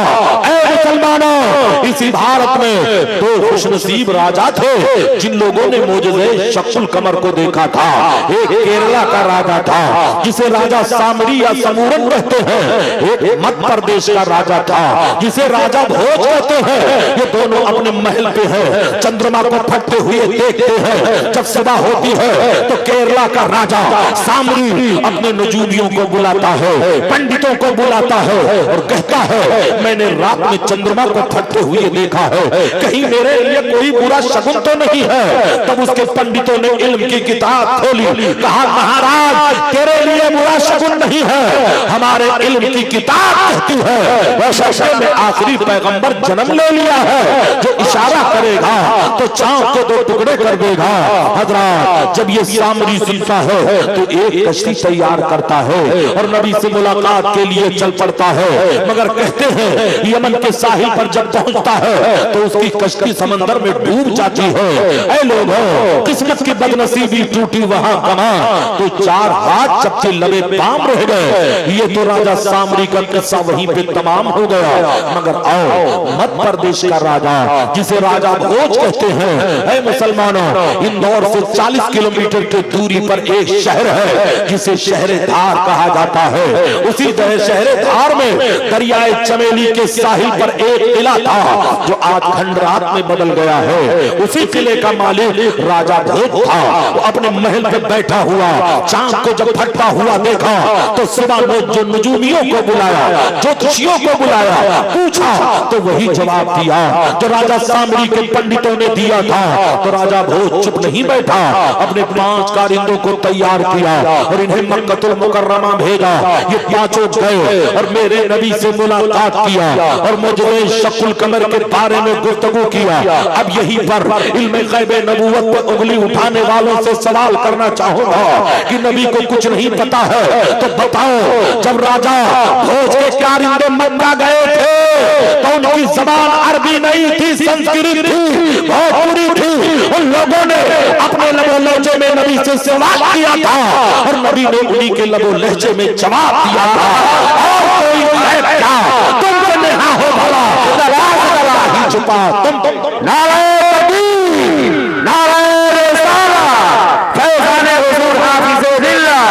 ऐ मुसलमानों, इसी भारत में दो खुशनसीब राजा थे जिन लोगों ने मौजूज़े शक्कुल कमर को देखा था। एक केरला का राजा था जिसे राजा सामरी या समूरन कहते हैं, एक मध्य प्रदेश का राजा था जिसे राजा भोज कहते हैं। ये दोनों अपने महल पे हैं, चंद्रमा को फटते हुए देखते हैं। जब सभा होती है तो केरला का राजा सामरी अपने नजूमियों को बुलाता है, पंडितों को बुलाता है और कहता है मैंने रात में चंद्रमा को फटते हुए देखा है, कहीं मेरे लिए कोई बुरा शगुन तो नहीं है। तब उसके पंडितों ने इल्म की किताब खोली, कहा महाराज तेरे लिए बुरा शगुन नहीं है, हमारे इल्म की किताब कहती है वैसे में आखिरी पैगंबर जन्म ले लिया है, जो इशारा करेगा तो चांद को दो टुकड़े कर देगा। हजरात, जब ये सामरी सुनता है तो एक कश्ती तैयार करता है और नबी से मुलाकात के लिए चल पड़ता है। मगर कहते हैं यमन के साहिल पर जब पहुंचता है तो उसकी उसकी कश्ती समंदर में डूब जाती है। ऐ लोगों, किस्मत की बदनसीबी टूटी वहां कमा, तो 4 हाथ चपटे लबे पाम रह गए। ये तो राजा सामरी का किस्सा वहीं पे तमाम हो गया। मगर आओ, मध्य प्रदेश का राजा, जिसे राजा भोज कहते हैं, ऐ मुसलमानों, इंदौर से 40 किलोमीटर की दूरी पर एक शहर है जिसे शहर धार कहा जाता है। उसी तरह शहर धार में दरियाए चमेली के साहिल पर एक किला था जो आज खंडरात में बदल गया है। उसी किले का मालिक राजा भोज था। वो अपने महल पे बैठा हुआ चांद को जब फटता हुआ देखा तो सुबह में जो नजूमियों को बुलाया, ज्योतिषियों को बुलाया, पूछा तो वही जवाब दिया जो राजा सामरी के पंडितों ने दिया था। तो राजा भोज चुप नहीं बैठा, अपने 5 कारिंदों को तैयार किया और इन्हें मक्कतुल मुकर्रमा भेजा। ये पांचों गए और मेरे नबी से मुलाकात किया और मुझे शकुल कमर के बारे में गुफ्तगू किया। अब यहीं पर इल्मे गैबे नबूवत पे उंगली उठाने वालों से सवाल करना चाहूंगा कि नबी को कुछ नहीं पता है तो बताओ, जब राजा भोज के कारिंदे मक्का गए थे तो उनकी जबान अरबी नहीं थी, संस्कृत थी, भोजपुरी थी। उन लोगों ने अपने लबो लहजे में नबी से सवाल किया था और नबी ने उन्हीं के लबो लहजे में जवाब दिया था। और कोई क्या तुमसे नेहा हो भला ही छुपा तुम नारे तकबीर, नारे रिसालत, फैज़ाने हुजूर हाफिज़े दिल्लाह,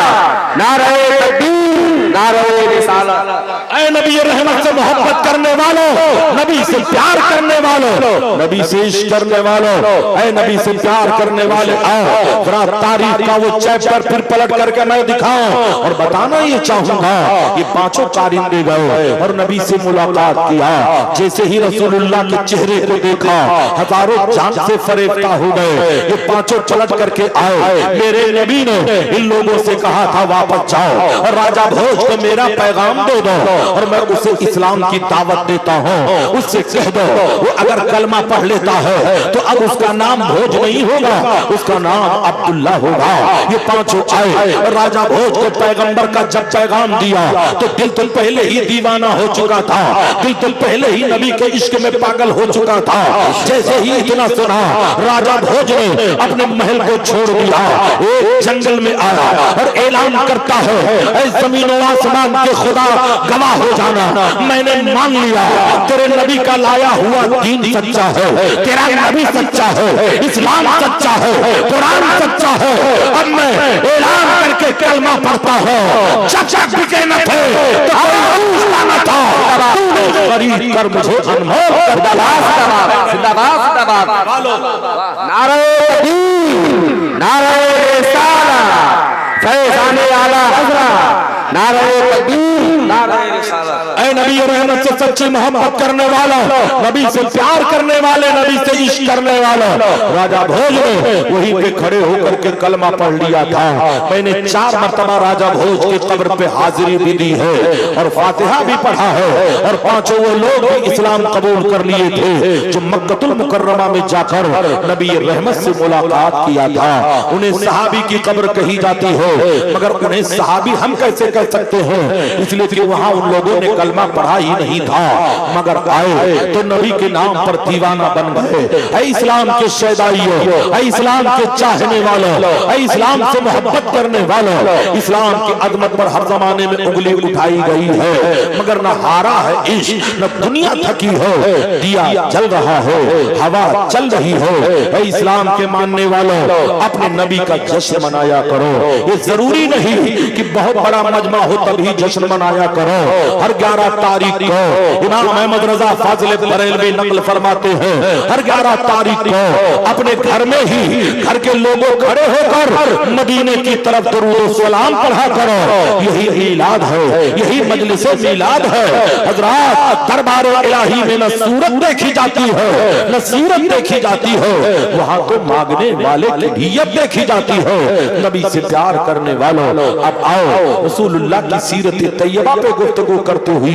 नारे तकबीर, नारे रिसालत। ऐ नबी रहमत से मोहब्बत करने वालों, नबी से प्यार करने वालों, नबी से इश्क करने वालों, ऐ नबी से प्यार करने वाले, आओ जरा तारीख का वो चैप्टर फिर पलट करके मैं दिखाऊं और बताना ये चाहूंगा। ये पांचों कारिंदे गए और नबी से मुलाकात किया। जैसे ही रसूलुल्लाह के चेहरे को देखा, हजारों जान से फरेफ्ता हो गए। ये पांचों पलट करके आए। मेरे नबी ने इन लोगों से कहा था वापस जाओ और राजा भोज को मेरा पैगाम दे दो और मैं उसे इस्लाम की दावत देता हूँ। उससे कह दो वो अगर कलमा पढ़ लेता है तो अब उसका नाम भोज नहीं होगा, उसका नाम अब्दुल्ला होगा। ये पांचों आए और राजा भोज को पैगंबर का जब पैगाम दिया तो दिल तो पहले ही दीवाना हो चुका था, दिल तो पहले ही नबी के इश्क में पागल हो चुका था। जैसे ही इतना सुना, राजा भोज ने अपने महल को छोड़ दिया, एक जंगल में आया और ऐलान करता है, ऐ ज़मीन व आसमान के खुदा गवाह हो जाना, मैंने मान लिया तेरे नबी का लाया हुआ दीन सच्चा है, तेरा नबी सच्चा है, इस्लाम सच्चा है, कुरान सच्चा है। अब मैं ऐलान करके कलमा पढ़ता हूँ। जब बिके न थे तो पूछता न था, तूने खरीद कर मुझे अनमोल कर दिया। जिंदाबाद जिंदाबाद, नारे तकबीर, नारे रिसालत, फैज़ाने आला हज़रत, नारे तकबीर, नारे रिसालत। ऐ नबी रहमत से सच्ची मोहब्बत करने वालों, नबी से प्यार करने वाले, नबी से इश्क करने वालों, राजा भोज ने वहीं पे खड़े होकर के कलमा पढ़ लिया था। मैंने 4 मरतबा राजा भोज की कब्र पे हाजिरी भी दी है और फातिहा भी पढ़ा है और पांचों वो लोग भी इस्लाम कबूल कर लिए थे जो मक्कतुल मुकर्रमा में जाकर नबी रहमत से मुलाकात किया था। उन्हें सहाबी की कब्र कही जाती है, मगर उन्हें सहाबी हम कैसे कह सकते हैं, इसलिए कि वहां उन लोगों ने कलमा पढ़ा ही नहीं था, मगर आए तो नबी के नाम पर दीवाना बन गए। ऐ इस्लाम के शैदाइयों, ऐ इस्लाम के चाहने वालों, ऐ इस्लाम से मोहब्बत करने वालों, इस्लाम की अजमत पर हर जमाने में उंगली उठाई गई है, मगर न हारा है इश्क, न दुनिया थकी हो, दिया जल रहा हो, हवा चल रही हो। ऐ इस्लाम के मानने वालों, अपने नबी का जश्न मनाया करो। ये जरूरी नहीं कि बहुत बड़ा मजमा हो तभी जश्न मनाया करो। हर 11 तारीख को इमाम अहमद रजा फाजिल बरेलवी नकल फरमाते हैं, हर 11 तारीख को अपने घर में ही घर के लोगों खड़े होकर मदीने की तरफ दुरूद सलाम पढ़ा करो। यही मीलाद है, यही मजलिस मीलाद है। हजरात, दरबार इलाही में न सूरत देखी जाती है न सीरत देखी जाती है, वहां तो मांगने वाले की नीयत देखी जाती है। नबी से प्यार करने वालों, अब आओ रसूलुल्लाह की सीरत तैयबा पे गुफ्तगू करते हुए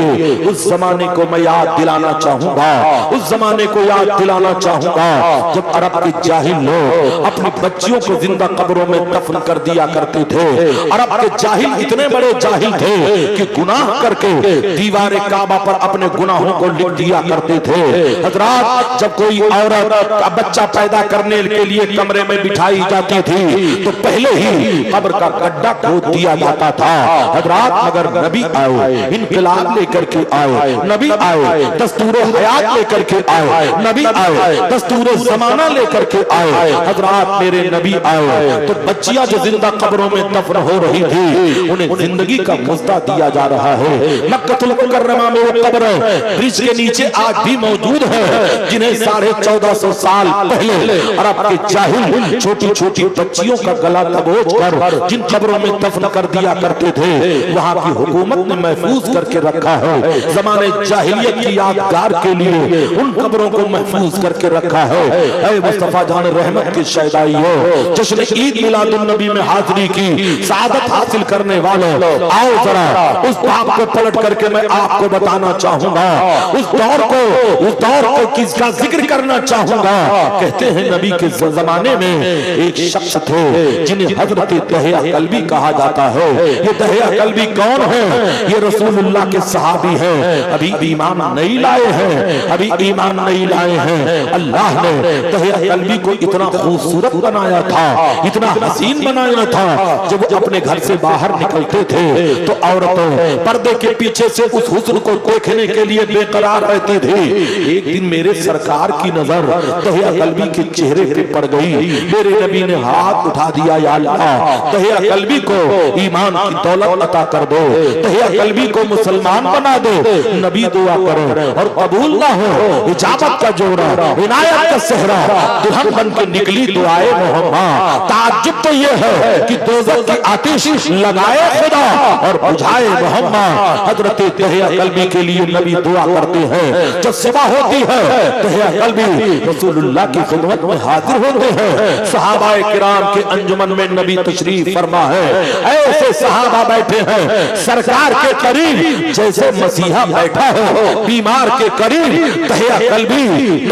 उस जमाने को मैं याद दिलाना चाहूंगा, उस जमाने को याद दिलाना चाहूंगा जब अरब के जाहिल लोग अपनी बच्चियों को जिंदा कब्रों में दफन कर दिया करते थे। अरब के जाहिल इतने बड़े जाहिल थे कि गुनाह करके दीवारे काबा पर अपने गुनाहों को लिख दिया करते थे। हजरात, जब कोई औरत का बच्चा पैदा करने के लिए कमरे में बिठाई जाती थी तो पहले ही कब्र का गड्ढा खोद दिया जाता था। हजरात, मगर नबी आए, इनकलाब लेकर के आए, नबी आए, दस्तूर हयात लेकर के आए, नबी आए, दस्तूर जमाना लेकर के आए। हजरात, मेरे नबी आए तो बच्चियां जो जिंदा कब्रों में दफन हो रही थी उन्हें जिंदगी का मुफ्ता दिया जा रहा है। मक्कतुल मुकर्रमा में वो कब्र ब्रिज के नीचे आज भी मौजूद है जिन्हें 1450 साल पहले अरब के जाहिल छोटी छोटी बच्चियों का गला दबोच कर जिन कब्रों में दफन कर दिया करते थे वहां की हुकूमत ने महफूज करके रखा है। जमाने जाहिलियत की यादगार के लिए उन कब्रों को महफूज करके रखा है। ऐ मुस्तफा जान रहमत की शहदाइयों, जश्न ईद मिलादुन नबी में हाजिरी की सादत हासिल करने वालों, आओ जरा उस बाप को पलट करके मैं आपको बताना चाहूंगा, उस दौर को किसका जिक्र करना चाहूंगा। कहते हैं नबी के जमाने में एक शख्स थे जिन्हें हजरत दहिया कल्बी कहा जाता है। ये दहिया कल्बी कौन है? ये रसूलुल्लाह के सहाबी हैं, अभी ईमान नहीं लाए हैं, अभी ईमान नहीं लाए हैं। अल्लाह ने दहिया कल्बी को इतना खूबसूरत बनाया था, इतना हसीन बनाया था, जब वो अपने घर से बाहर निकलते थे तो औरतों पर्दे के पीछे से उस हुस्न को देखने के लिए बेकरार रहती थी। एक दिन मेरे सरकार की नजर दहिया कल्बी के चेहरे पे पड़ गई। मेरे नबी ने हाथ उठा दिया, या अल्लाह दहिया कल्बी को ईमान की दौलत अता कर दो, दहिया कल्बी को मुसलमान बना दो। नबी दुआ करो और कबूल ना हो इजाजत का जोड़ा, इनायत का सेहरा दुल्हन बन के निकली तो आए मोहम्मद। ताज्जुब तो ये है कि दोज़ख की आतिश लगाए खुदा और बुझाए मोहम्मद। हजरत दहिया कल्बी के लिए नबी दुआ करते हैं। जब सुबह होती है दहिया कल्बी रसूलुल्लाह की खिदमत में हाजिर होते हैं। सहाबाए किराम के अंजुमन में नबी तशरीफ फरमा है। ऐसे सहाबा बैठे हैं सरकार के करीब जैसे मसीहा बैठा हो, बीमार के करीब दहिया कल्बी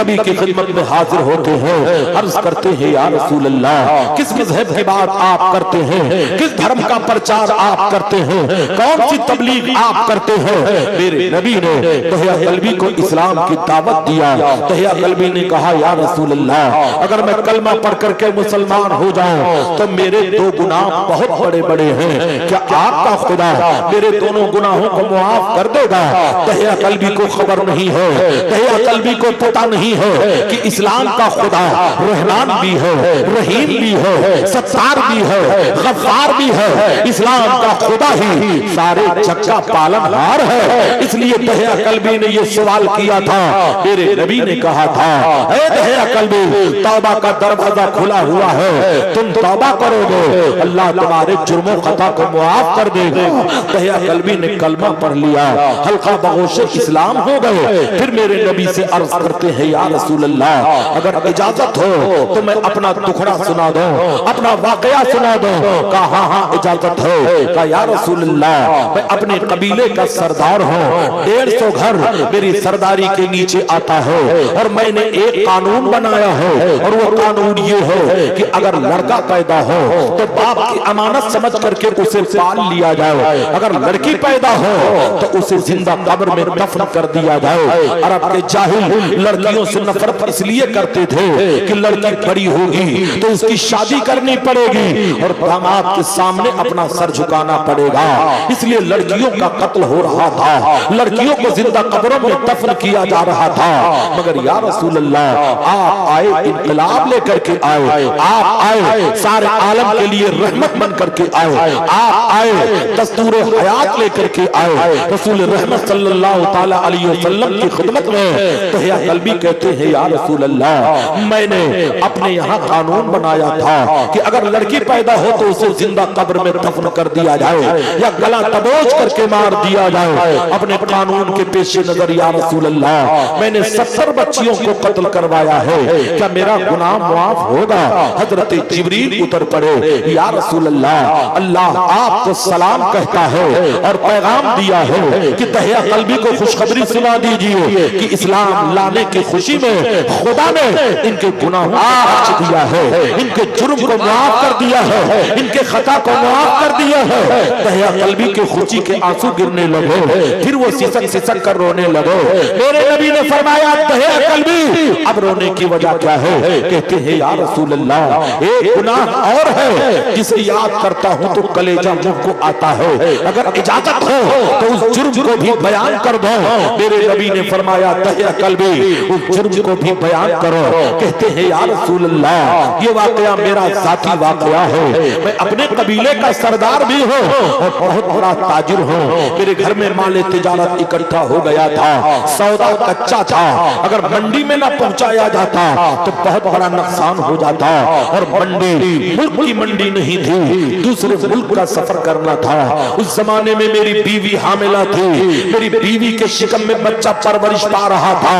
नबी की खिदमत में हाजिर होते हैं। अर्ज करते हैं, या रसूल अल्लाह, किस मजहब की बात आप करते हैं, किस धर्म का प्रचार आप करते हैं, कौन सी तबलीग आप करते हैं? मेरे नबी ने दहिया कल्बी को इस्लाम की दावत दिया। दहिया कल्बी ने कहा, या रसूल अल्लाह, अगर मैं कलमा पढ़ करके मुसलमान हो जाऊं तो मेरे दो गुनाह बहुत बड़े बड़े हैं, क्या आपका खुदा मेरे दोनों गुनाहों को मुआफ कर देगा? दहिया कल्बी को खबर नहीं है, दहिया कल्बी को पता नहीं है कि इस्लाम का खुदा रहमान भी है, रहीम भी है, सत्तार भी है, गफ्फार भी है। इस्लाम का खुदा ही सारे जग का पालनहार है। इसलिए दहिया कल्बी ने यह सवाल किया था। मेरे नबी ने कहा था, ऐ दहिया कल्बी, तौबा का दरवाजा खुला हुआ है, तुम तौबा करोगे अल्लाह तुम्हारे जुर्मों खता को मुआफ कर देगा। दहिया कल्बी ने कलमा पढ़ लिया, हल्का बगोशे इस्लाम हो गए। फिर मेरे नबी से अर्ज करते हैं, या रसूल अल्लाह, अगर इजाजत हो तो मैं अपना दुखड़ा सुना दूं, अपना वाकया सुना दूं। कहा हाँ हाँ इजाजत है। कहा, या रसूल अल्लाह, मैं अपने कबीले का सरदार हूँ, 150 घर मेरी सरदारी के नीचे आता है और मैंने एक कानून बनाया है और वो कानून ये है कि अगर लड़का पैदा हो तो बाप की अमानत समझ करके उसे पाल लिया जाए, अगर लड़की पैदा हो तो उसे जिंदा कब्र में दफन कर दिया जाए। अरब के जाहिल लड़कियों से नफरत इसलिए करते थे कि लड़की बड़ी होगी तो उसकी शादी करनी पड़ेगी और दामाद के सामने अपना सर झुकाना पड़ेगा, इसलिए लड़कियों का कत्ल हो रहा था, लड़कियों को जिंदा कब्रों में दफन किया जा रहा था। मगर या रसूल अल्लाह, आप आए इनकलाब लेकर के आए, आप आए सारे आलम के लिए रहमत बन करके आए, आप आए दस्तूर हयात लेकर के आए रसूल रहमत सल्लल्लाहु ताला अलैहि वसल्लम की खिदमत में। दहिया कल्बी कहते हैं, या रसूल अल्लाह, मैंने अपने यहाँ कानून बनाया था कि अगर लड़की पैदा हो तो उसे जिंदा कब्र में दफन कर दिया जाए या गला दबोच करके मार दिया जाए। अपने कानून के पेशे नजर या रसूल अल्लाह, मैंने 70 बच्चियों को कत्ल करवाया है, क्या मेरा गुनाह मुआफ होगा? हजरत जिब्रील उतर पड़े, या रसूल अल्लाह, अल्लाह आपको सलाम कहता है और पैगाम दिया है कि दहिया कल्बी को खुशखबरी सुना दीजिए कि इस्लाम लाने की खुशी में खुदा ने इनके गुनाहों को बख्श दिया है, इनके जुर्म को माफ कर दिया है, इनके खता को माफ कर दिया है। दहिया कल्बी के खुशी के आंसू गिरने लगे, फिर वो सिसक सिसक कर रोने लगे। मेरे नबी ने फरमाया दहिया कल्बी अब रोने की वजह क्या है? कहते हैं या रसूल अल्लाह एक गुनाह और है जिसे याद करता हूं तो कलेजा मुझको आता है, अगर इजाजत हो तो उस जुर्म को भी बयान कर दो। मेरे नबी ने फरमाया दहिया कल्बी उस जुर्म को भी बयान करो। कहते हैं या रसूल अल्लाह ये वाकया मेरा जाती वाकया है, मैं अपने कबीले का सरदार भी हूँ और बहुत बड़ा ताजिर हूँ। मेरे घर में माले तिजारत इकट्ठा हो गया था, सौदा कच्चा था, अगर मंडी में ना पहुंचाया जाता तो बहुत बड़ा नुकसान हो जाता। और मंडी मुल्क की मंडी नहीं थी, दूसरे मुल्क का सफर करना था। उस जमाने में मेरी बीवी हामिला थी, मेरी बीवी के शिकम में बच्चा परवरिश पा रहा था,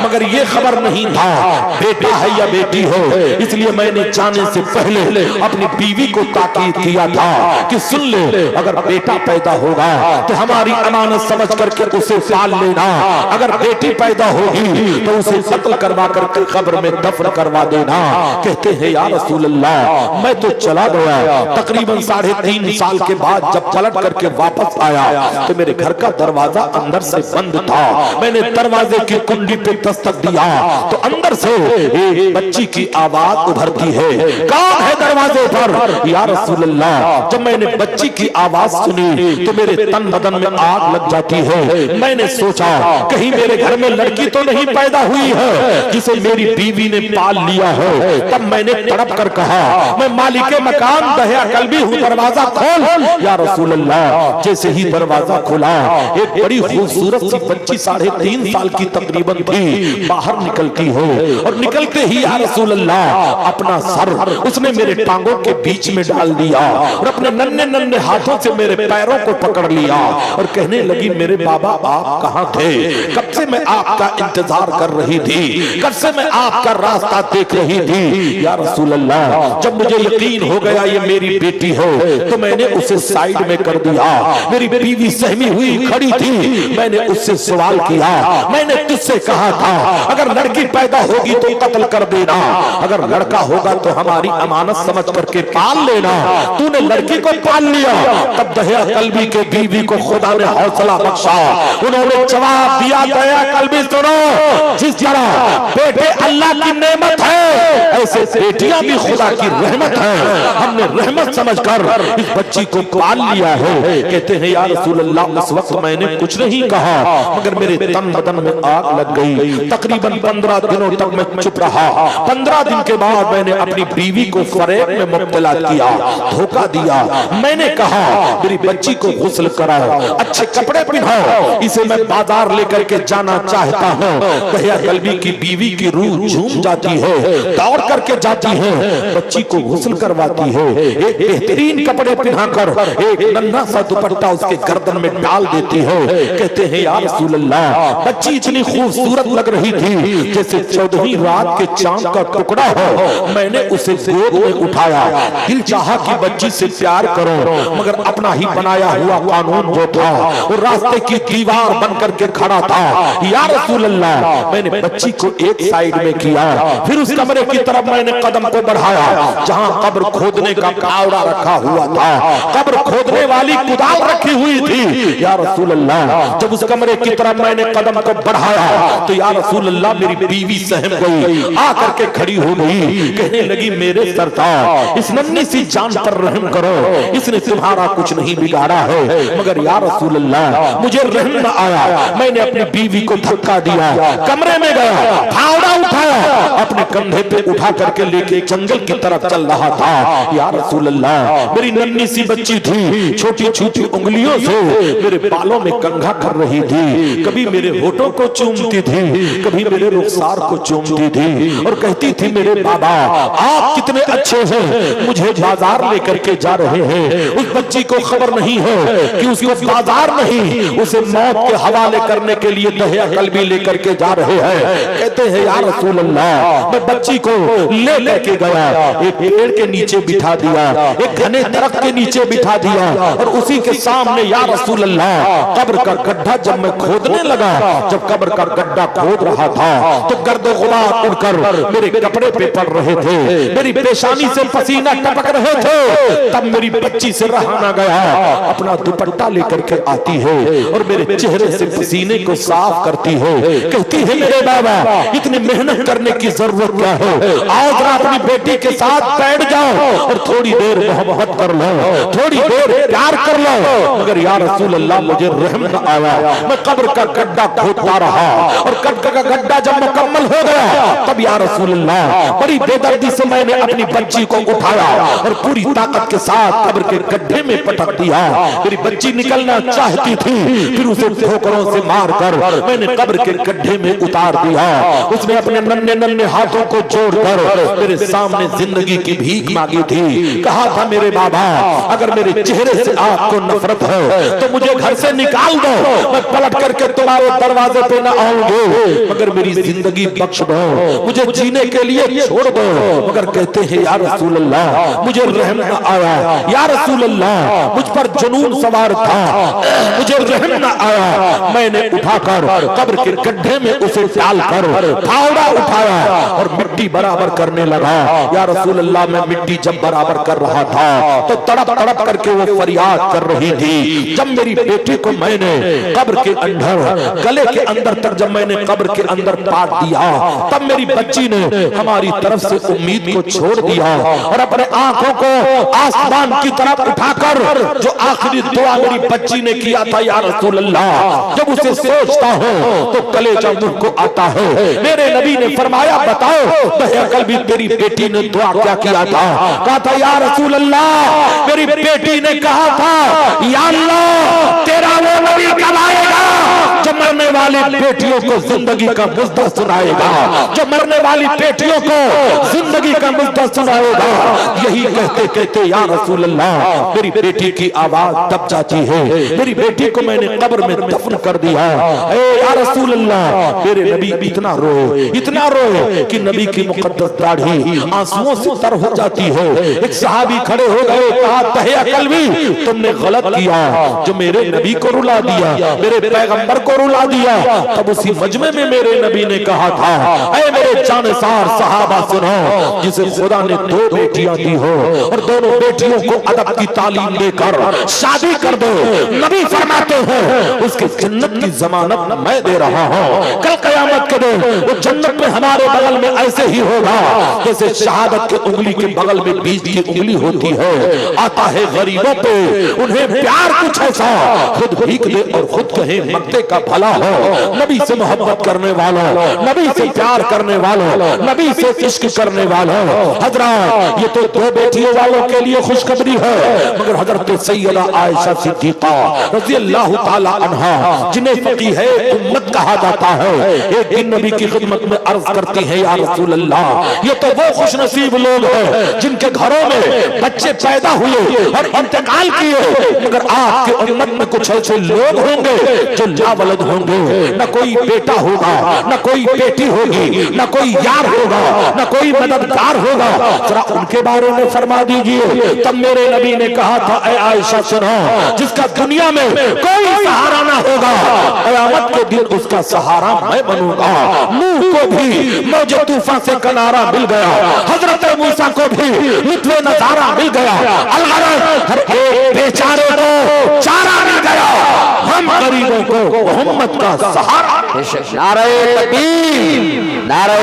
मगर ये खबर नहीं था बेटा है या बेटी हो। इसलिए मैंने जाने से पहले अपनी बीवी को ताकीद किया था कि सुन ले, अगर बेटा पैदा होगा तो हमारी अमानत समझ करके उसे पाल लेना, अगर बेटी पैदा होगी तो उसे कत्ल करवा करके कब्र में दफन करवा देना। कहते हैं या रसूल अल्लाह मैं तो चला गया। तकरीबन 3.5 साल के बाद जब पलट करके वापस आया तो मेरे घर का दरवाजा अंदर से बंद था। मैंने दरवाजे की कुंडी पे दस्तक दिया तो अंदर से एक बच्ची की आवाज उभरती है, कौन है दरवाजे पर? या रसूल अल्लाह। जब मैंने बच्ची की आवाज सुनी तो मेरे तन बदन में आग लग जाती है। मैंने सोचा कहीं मेरे घर में लड़की तो नहीं पैदा हुई है जिसे मेरी बीवी ने पाल लिया है। तब मैंने तड़प कर कहा मैं मालिके मकान दहिया कल्बी हूँ, दरवाजा खोल। या रसूल अल्लाह जैसे ही दरवाजा खुला एक बड़ी खूबसूरत सी बच्ची 3.5 साल की तकरीबन थी बाहर निकलती है और निकलते ही या रसूल अल्लाह अपना सर उसने मेरे टांगों के बीच में डाल दिया और अपने नन्हे नन्हे हाथों से मेरे पैरों को पकड़ लिया और कहने लगी मेरे बाबा आप कहाँ थे? कब से मैं आपका इंतजार कर रही थी, कब से मैं आपका रास्ता देख रही थी। या रसूल अल्लाह जब मुझे यकीन हो गया ये मेरी बेटी है तो मैंने उसे साइड में कर दिया। मेरी बीवी सहमी हुई खड़ी थी, मैंने उससे सवाल किया, मैंने तुझसे कहा था अगर लड़की पैदा होगी तो कत्ल कर देना, अगर लड़का होगा तो हमारी अमानत समझ करके पाल लेना। तूने लड़की को पाल लिया। तब दहिया कल्बी के बीवी को खुदा ने हौसला बख्शा, उन्होंने जवाब दिया दहिया कल्बी सुनो, जिस तरह बेटे अल्लाह की नेमत है ऐसे बेटियां भी खुदा की रहमत है। हमने रहमत समझकर इस बच्ची को पाल लिया है। कहते हैं या रसूल अल्लाह उस वक्त मैंने कुछ नहीं कहा मगर मेरे तन बदन में आग लग गई। तकरीबन 15 दिनों तक मैं चुप रहा। 15 दिन के बाद मैंने अपनी बीवी को फरेब में मुब्तला किया, धोखा दिया। मैंने कहा मेरी बच्ची को गुस्ल कराओ, अच्छे कपड़े पहनाओ, इसे मैं बाजार लेकर के जाना चाहता हूँ। दहिया कल्बी की बीवी की रूह झूम जाती है, दौड़ करके जाती है, बच्ची को गुस्ल करवाती है, एक बेहतरीन कपड़े पहनाकर एक नन्हा सा दुपट्टा उसके गर्दन में डाल देती है। कहते हैं या रसूल अल्लाह बच्ची इतनी खूबसूरत लग रही थी जैसे 14वीं रात के चांद का टुकड़ा हो। मैंने उसे गोद में उठाया, दिल चाहा कि बच्ची से प्यार करो मगर अपना ही बनाया हुआ कानून जो था वो रास्ते की दीवार बन करके खड़ा था। या रसूल अल्लाह मैंने बच्ची को एक साइड में किया, फिर उस कमरे की तरफ मैंने कदम को बढ़ाया जहां कब्र खोदने का फावड़ा रखा हुआ था, कब्र खोदने वाली कुदाल रखी हुई थी। या रसूल अल्लाह जब उस कमरे की तरफ मैंने कदम को बढ़ाया तो या रसूल अल्लाह मेरी बीवी सहम गई, आकर के खड़ी हो गई, कहने लगी मेरे सरदार इस नन्ही सी जान पर रहम करो, इसने तुम्हारा कुछ नहीं बिगाड़ा है। मगर या रसूल अल्लाह मुझे रहम न आया, मैंने अपनी बीवी को धक्का दिया, कमरे में गया, फावड़ा उठाया, अपने कंधे पे उठा करके लेके जंगल की तरफ चल रहा था। या रसूल अल्लाह मेरी नन्ही सी बच्ची थी, छोटी छोटी उंगलियों से मेरे बालों में कंघा कर रही थी, कभी मेरे होठों को चूमती थी, कभी मेरे रुखसार को चूमती थी और कहती थी मेरे बाबा आप कितने अच्छे हैं, मुझे बाजार लेकर के जा रहे हैं। उस बच्ची को खबर नहीं है कि उसको बाजार नहीं उसे मौत के हवाले करने के लिए दहिया कल्बी लेकर के जा रहे हैं। कहते हैं या रसूल अल्लाह मैं बच्ची को ले लेके गया, एक पेड़ के नीचे बिठा दिया, एक घने दरख्त के नीचे बिठा दिया और उसी के सामने या रसूल अल्लाह कब्र का गड्ढा जब मैं खोदने लगा, जब कब्र का गड्ढा खोद रहा था तो गर्द गुबार उड़कर मेरे कपड़े पे पड़ रहे थे, मेरी पेशानी से पसीना टपक रहे थे। तब मेरी बच्ची से रहा ना गया, अपना दुपट्टा लेकर के आती है और मेरे चेहरे से पसीने को साफ करती है, कहती है मेरे बाबा इतनी मेहनत करने की जरूरत क्या है, आओ जरा अपनी बेटी के साथ बैठ जाओ और थोड़ी देर मोहब्बत कर लो, थोड़ी देर प्यार कर लो। मगर या रसूल अल्लाह मुझे रहम न आया, मैं कब्र का गड्ढा खोदता रहा और कब्र का गड्ढा जब मुकम्मल हो गया तब या रसूल अल्लाह बड़ी बेदर्दी से मैंने अपनी बच्ची को उठाया और पूरी ताकत के साथ कब्र के गड्ढे में पटक दिया। मेरी बच्ची निकलना चाहती थी, फिर उसे ठोकरों से मारकर मैंने कब्र के गड्ढे में उतार दिया। उसने अपने नन्हे नन्हे हाथों को जोड़कर मेरे सामने जिंदगी की भीख मांगी थी। कहा था मेरे बाबा अगर मेरे चेहरे से आपको नफरत है तो मुझे घर से निकाल दो, मैं पलट करके तुम्हारे दरवाजे पे न आऊंगी, मगर मेरी जिंदगी बख्श दो, मुझे जीने के लिए छोड़ दो। मगर कहते हैं या रसूल अल्लाह मुझे रहम न आया, या रसूल अल्लाह मुझ पर जुनून सवार था, मुझे रहम न आया। मैंने उठाकर कब्र के गड्ढे में उसे डालकर फावड़ा उठाया और मिट्टी बराबर करने लगा। या रसूल अल्लाह मैं मिट्टी जब बराबर कर रहा था तो तड़प तड़प करके वो फरियाद कर रही थी। जब मेरी बेटी को मैंने कब्र के अंदर गले के अंदर तक जब मैंने कब्र के अंदर पाट दिया तब मेरी बच्ची ने हमारी तरफ से उम्मीद को छोड़ दिया और अपने आंखों को आसमान की तरफ उठाकर जो आखिरी दुआ मेरी बच्ची ने किया था या रसूल अल्लाह, जब उसे सोचता हूँ तो कलेजा मुंह को आता है। मेरे नबी ने फरमाया बताओ कल भी तेरी बेटी ने दुआ क्या किया था? कहा था या रसूल अल्लाह मेरी बेटी ने कहा था या अल्लाह तेरा वो नबी कब आएगा जो मरने वाली बेटियों को जिंदगी का मुद्दा सुनाएगा, जो मरने वाली बेटियों को जिंदगी का मुद्दा सुनाएगा। यही कहते कहते या रसूल अल्लाह मेरी बेटी की आवाज दब जाती है। मेरी बेटी को मैंने कब्र में दफन कर दिया। या रसूल अल्लाह मेरे नबी इतना रोए कि नबी की मुकद्दस दाढ़ी आंसुओं से तर हो जाती है। एक सहाबी खड़े हो गए, कहा तहया कल्बी तुमने गलत किया जो मेरे नबी को रुला दिया, मेरे पैगंबर को रुला दिया। तब उसी मजमे में मेरे नबी ने कहा था ऐ मेरे जानसार सहाबा सुनो, जिसे खुदा ने दो बेटियां दी हो और दोनों बेटियों को अदब की तालीम देकर शादी कर दो, नबी फरमाते हैं उसके जन्नत की जमानत मैं दे रहा हूँ। कल कयामत के दिन वो जन्नत में हमारे बगल में ऐसे ही होगा जैसे शहादत के उंगली के बगल में बीच की उंगली होती है। आता है गरीबों पे उन्हें प्यार कुछ ऐसा खुद भीख दे और खुद कहे मक्ते का भला हो। नबी से मोहब्बत करने वालों, नबी से प्यार करने वालों, नबी से इश्क करने वालों, हजरत ये तो दो बेटियों वालों के लिए खुशखबरी है। मगर हजरत सैयदा आयशा सिद्दीका रज़ी अल्लाह ताला अन्हा जिन्हें फकीह उम्मत कहा जाता है, एक दिन नबी की खिदमत में अर्ज करती है या रसूल अल्लाह ये तो वो खुशनसीब लोग हैं जिनके घरों में बच्चे पैदा हुए और इंतकाल किए, मगर आपके उम्मत में कुछ ऐसे लोग होंगे जो लावलद होंगे, न कोई बेटा होगा, न कोई बेटी होगी, न कोई यार होगा, न कोई मददगार होगा। जरा उनके बारे में फरमा दीजिए। तब मेरे नबी ने कहा था ऐ आयशा सुनो, जिसका दुनिया में कोई सहारा ना होगा क़यामत के दिन उसका सहारा मैं बनूंगा। नूह को भी मौजे तूफान से किनारा मिल गया, हजरत मूसा को भी लुत्फ़े नज़ारा मिल गया, हर एक बेचारे को चारा मिल गया, हम गरीबों को मोहम्मद का सहारा। नारे तकबीर, नारे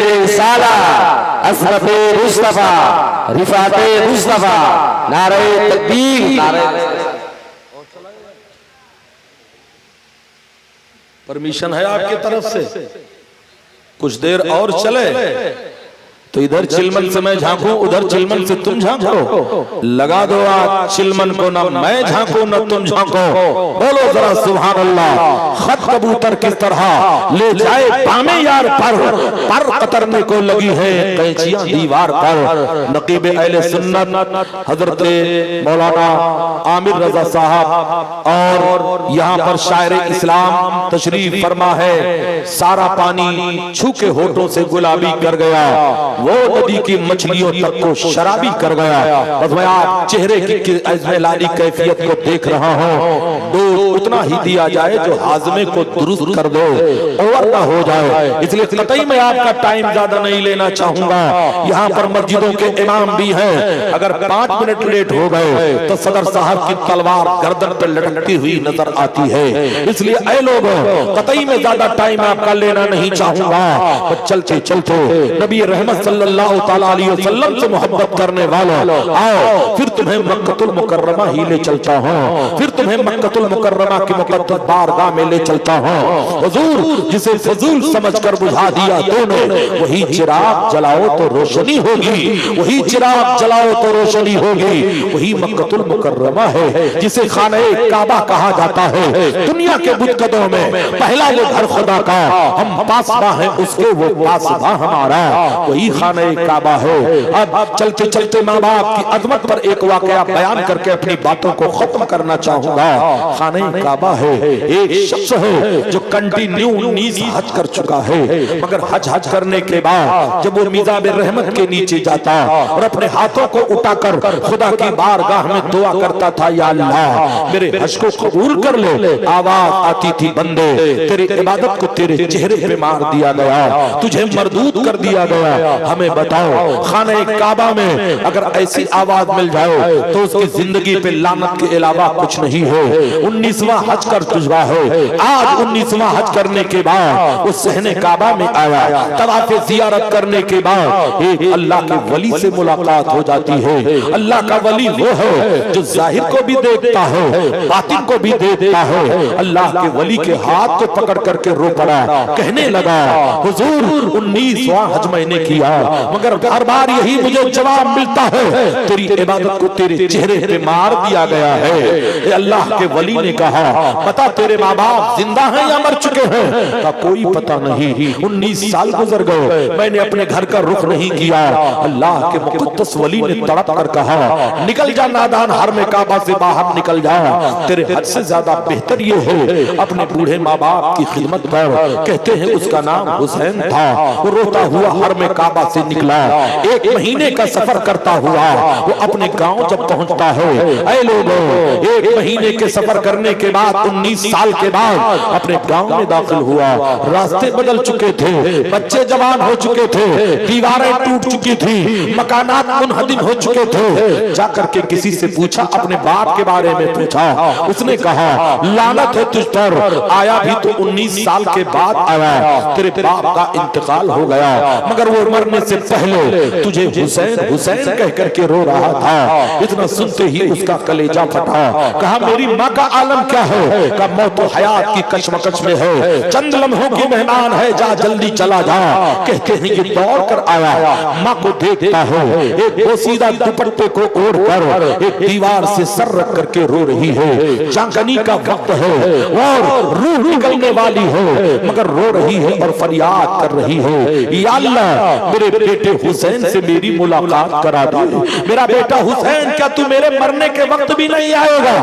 रिसाला, असरफे मुस्तफा, रिफाते मुस्तफा, नारे तकबीर, नारे। परमिशन है आपकी तरफ से कुछ देर और चले तो इधर चिलमन से मैं झांकूं, उधर चिलमन से तुम झांको, लगा दो आप चिलमन को, ना मैं झांकू ना तुम झांको। बोलो जरा सुभान अल्लाह। खत कबूतर किस तरह ले जाए पामे यार पर कतरने को लगी है कैंचियां दीवार पर। नकीब अहले सुन्नत हजरत मौलाना आमिर रजा साहब और यहाँ पर शायर इस्लाम तशरीफ फरमा है। सारा पानी छू के होठों से गुलाबी कर गया, वो नदी की मछलियों तक को शराबी कर गया। बस मैं आप चेहरे की अजमेलानी कैफियत को देख रहा हूँ। दूध उतना ही दिया जाए जो हाजमे को दुरुस्त कर दो, ओवर ना हो जाए। इसलिए कतई मैं आपका टाइम ज्यादा नहीं लेना चाहूंगा। यहाँ पर मस्जिदों के इमाम भी हैं, अगर 5 मिनट लेट हो गए तो सदर साहब की तलवार गर्दन पर लटकती हुई नजर आती है। इसलिए ऐ लोगों, कतई में ज्यादा टाइम आपका लेना नहीं चाहूंगा। पर चलते चलते नबी रहमत सल्लल्लाहु तआला अलैहि वसल्लम से मोहब्बत करने वालों, आओ फिर तुम्हें मक्कतुल मुकर्रमा ही ले चलता हूँ, फिर तुम्हें मक्कतुल मुकर्रमा की मुकद्दस बारगाह में ले चलता हूँ। हुजूर जिसे फजूल समझकर बुझा दिया तूने, वही चिराग जलाओ तो रोशनी होगी, वही चिराग जलाओ तो रोशनी होगी। वही मक्कतुल मुकर्रमा है जिसे खाने काबा कहा जाता है। दुनिया के बुतकदों में पहला वो घर खुदा का, हम पासबा हैं उसके, वो पासबा हमारा, वही खाने काबा है। अब चलते चलते माँ बाप की अजमत पर एक वाकया बयान करके अपनी बातों को खत्म करना चाहूंगा। खाने काबा है, एक शख्स है जो कंटिन्यू 19 हज कर चुका है, मगर हज करने के बाद जब वो मिज़ाब रहमत के नीचे जाता और अपने हाथों को उठाकर खुदा की बारगाह में दुआ करता था, या अल्लाह मेरे हज को कबूल कर ले, आवाज आती थी, बंदे तेरी इबादत को तेरे चेहरे पे मार दिया गया, तुझे मरदूद कर दिया गया। हमें बताओ, खाने काबा में अगर ऐसी आवाज मिल जाए तो उसकी जिंदगी पे लानत के अलावा कुछ नहीं है। 19वां हज कर चुका है। आज 19वां हज करने के बाद उस सहने काबा में आया, तवाफ़े ज़ियारत करने के बाद एक अल्लाह के वली से मुलाकात हो जाती है। अल्लाह का वली वो है जो जाहिर को भी देखता है, बातिन को भी देखता है। अल्लाह के वली के हाथ को पकड़ करके रो पड़ा, कहने लगा, हुजूर 19वां हज मैंने किया, मगर हर बार यही मुझे जवाब मिलता है, तेरी इबादत को तेरे चेहरे पे मार दिया गया है। अल्लाह के वली ने कहा, बता तेरे माँ बाप जिंदा हैं या मर चुके हैं? का कोई पता नहीं, 19 साल गुजर गए, मैंने अपने घर का रुख नहीं किया। अल्लाह के मुक़द्दस वली ने तड़प कर कहा, निकल जा नादान, हर में काबा से बाहर निकल जा। तेरे हद से ज्यादा बेहतर ये है, अपने बूढ़े माँ बाप की खिदमत कर। कहते हैं उसका नाम हुसैन था। वो रोता हुआ हर में काबा से निकला, 1 महीने का सफर करता हुआ वो अपने गांव जब पहुंचता है, ऐ लोगों 1 महीने के सफर करने के बाद 19 साल के बाद अपने गांव में दाखिल हुआ। रास्ते बदल चुके थे, बच्चे जवान हो चुके थे, दीवारें टूट चुकी थी, मकानात मुनहदिम हो चुके थे। जाकर के किसी से पूछा, अपने बाप के बारे में पूछा, उसने कहा, लानत है तुझ पर, आया भी तो 19 साल के बाद आया, तेरे बाप का इंतकाल हो गया, मगर वो मरने से पहले तुझे हुसैन हुसैन कह करके रो रहा था। इतना सुनते ही उसका कलेजा फटा। कहा, मेरी माँ का आलम क्या है? का मौत और हयात की कशमकश में है, चंद लम्हों की मेहमान है, जा जल्दी चला जा। कहते हैं ये दौड़ कर आया, माँ को देखता है, एक बोसीदा दुपट्टे को ओढ़ कर एक दीवार से सर रख करके रो रही है। जागनी का वक्त है और रूह निकलने वाली है, मगर रो रही है और फरियाद कर रही है, या अल्लाह मेरे बेटे हुसैन से मेरी मुलाकात करा दे। मेरा बेटा हुसैन, क्या तू मेरे मरने के वक्त भी नहीं आएगा?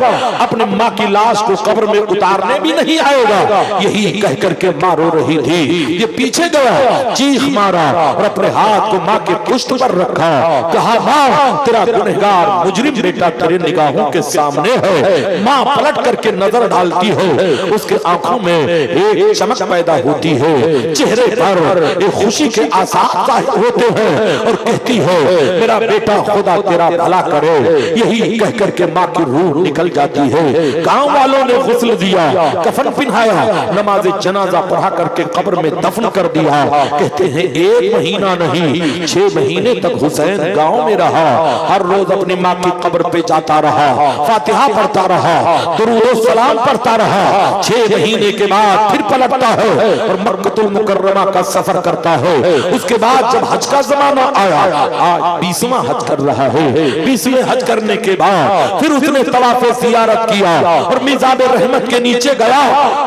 अपने माँ की लाश को कब्र में उतारने भी नहीं आएगा? यही कह करके माँ रो रही थी। ये पीछे गया, चीख मारा और अपने हाथ को माँ के पुष्ट पर रखा। कहा, माँ तेरा गुनहगार मुजरिम बेटा तेरे निगाहों के सामने है। माँ पलट करके नजर डालती है, उसके आंखों में एक चमक पैदा होती है, चेहरे पर एक खुशी के आसार जाहिर होते हैं और कहती है, मेरा बेटा खुदा तेरा भला करे। यही कह करके माँ की रूह निकल जाती है। गांव वालों ने गुस्ल दिया, कफन पहनाया, नमाज जनाजा पढ़ा करके कब्र में दफन कर दिया। कहते हैं 1 महीना नहीं 6 महीने तक हुसैन गांव में रहा। हर रोज अपनी माँ की कब्र पे जाता रहा, फातिहा पढ़ता रहा, दुरूद सलाम पढ़ता रहा। 6 महीने के बाद फिर पलटता है और मक्कतुल मुकर्रमा का सफर करता है। उसके बाद जब हज का जमाना आया, आज 20वां हज कर रहा है। 20वें हज करने के बाद फिर उसने तवाफ़े ज़ियारत किया और मिज़ाब रहमत के नीचे गया,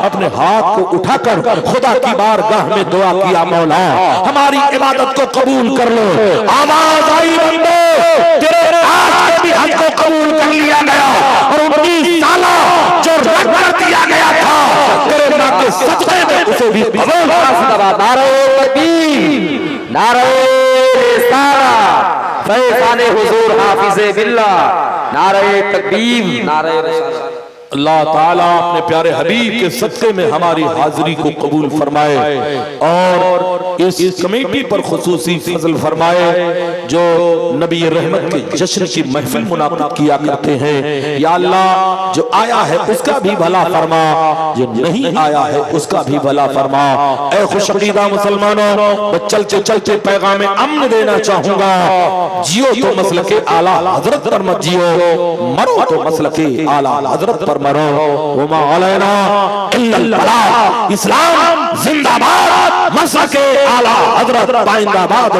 अपने हाथ को उठाकर खुदा की बारगाह में दुआ किया, मौला हमारी इबादत को कबूल कर लो। आवाज आई, बंदे तेरे आज के भी हज को कबूल कर लिया गया और 19 साल जो रद्द कर दिया गया था तेरे माँ के सजदे में उसे भी कबूल। नारे तकबीर, नारे फैजान हुजूर हाफिज़े बिल्लाह, नारे तकबीर, नारे रिसालत। अल्लाह ताला अपने प्यारे हबीब के सदक़े में हमारी हाजिरी को कबूल फरमाए और इस कमेटी पर खुसूसी फजल फरमाए जो नबी रहमत के जश्न की महफिल मुनाकिद किया करते हैं। या अल्लाह जो आया है उसका भी भला फरमा, जो नहीं आया है उसका भी भला फरमा। ऐ खुशअक़ीदा मुसलमानों, मैं चलते चलते पैगाम अमन देना चाहूंगा। जियो तो मसलके आला हजरत पर मत जियो, मरो तो मसलके आला हजरत पर मरो। वमा अलैना इल्लल बलाग। इस्लाम जिंदाबाद, मसलके आला हजरत पाइंदाबाद।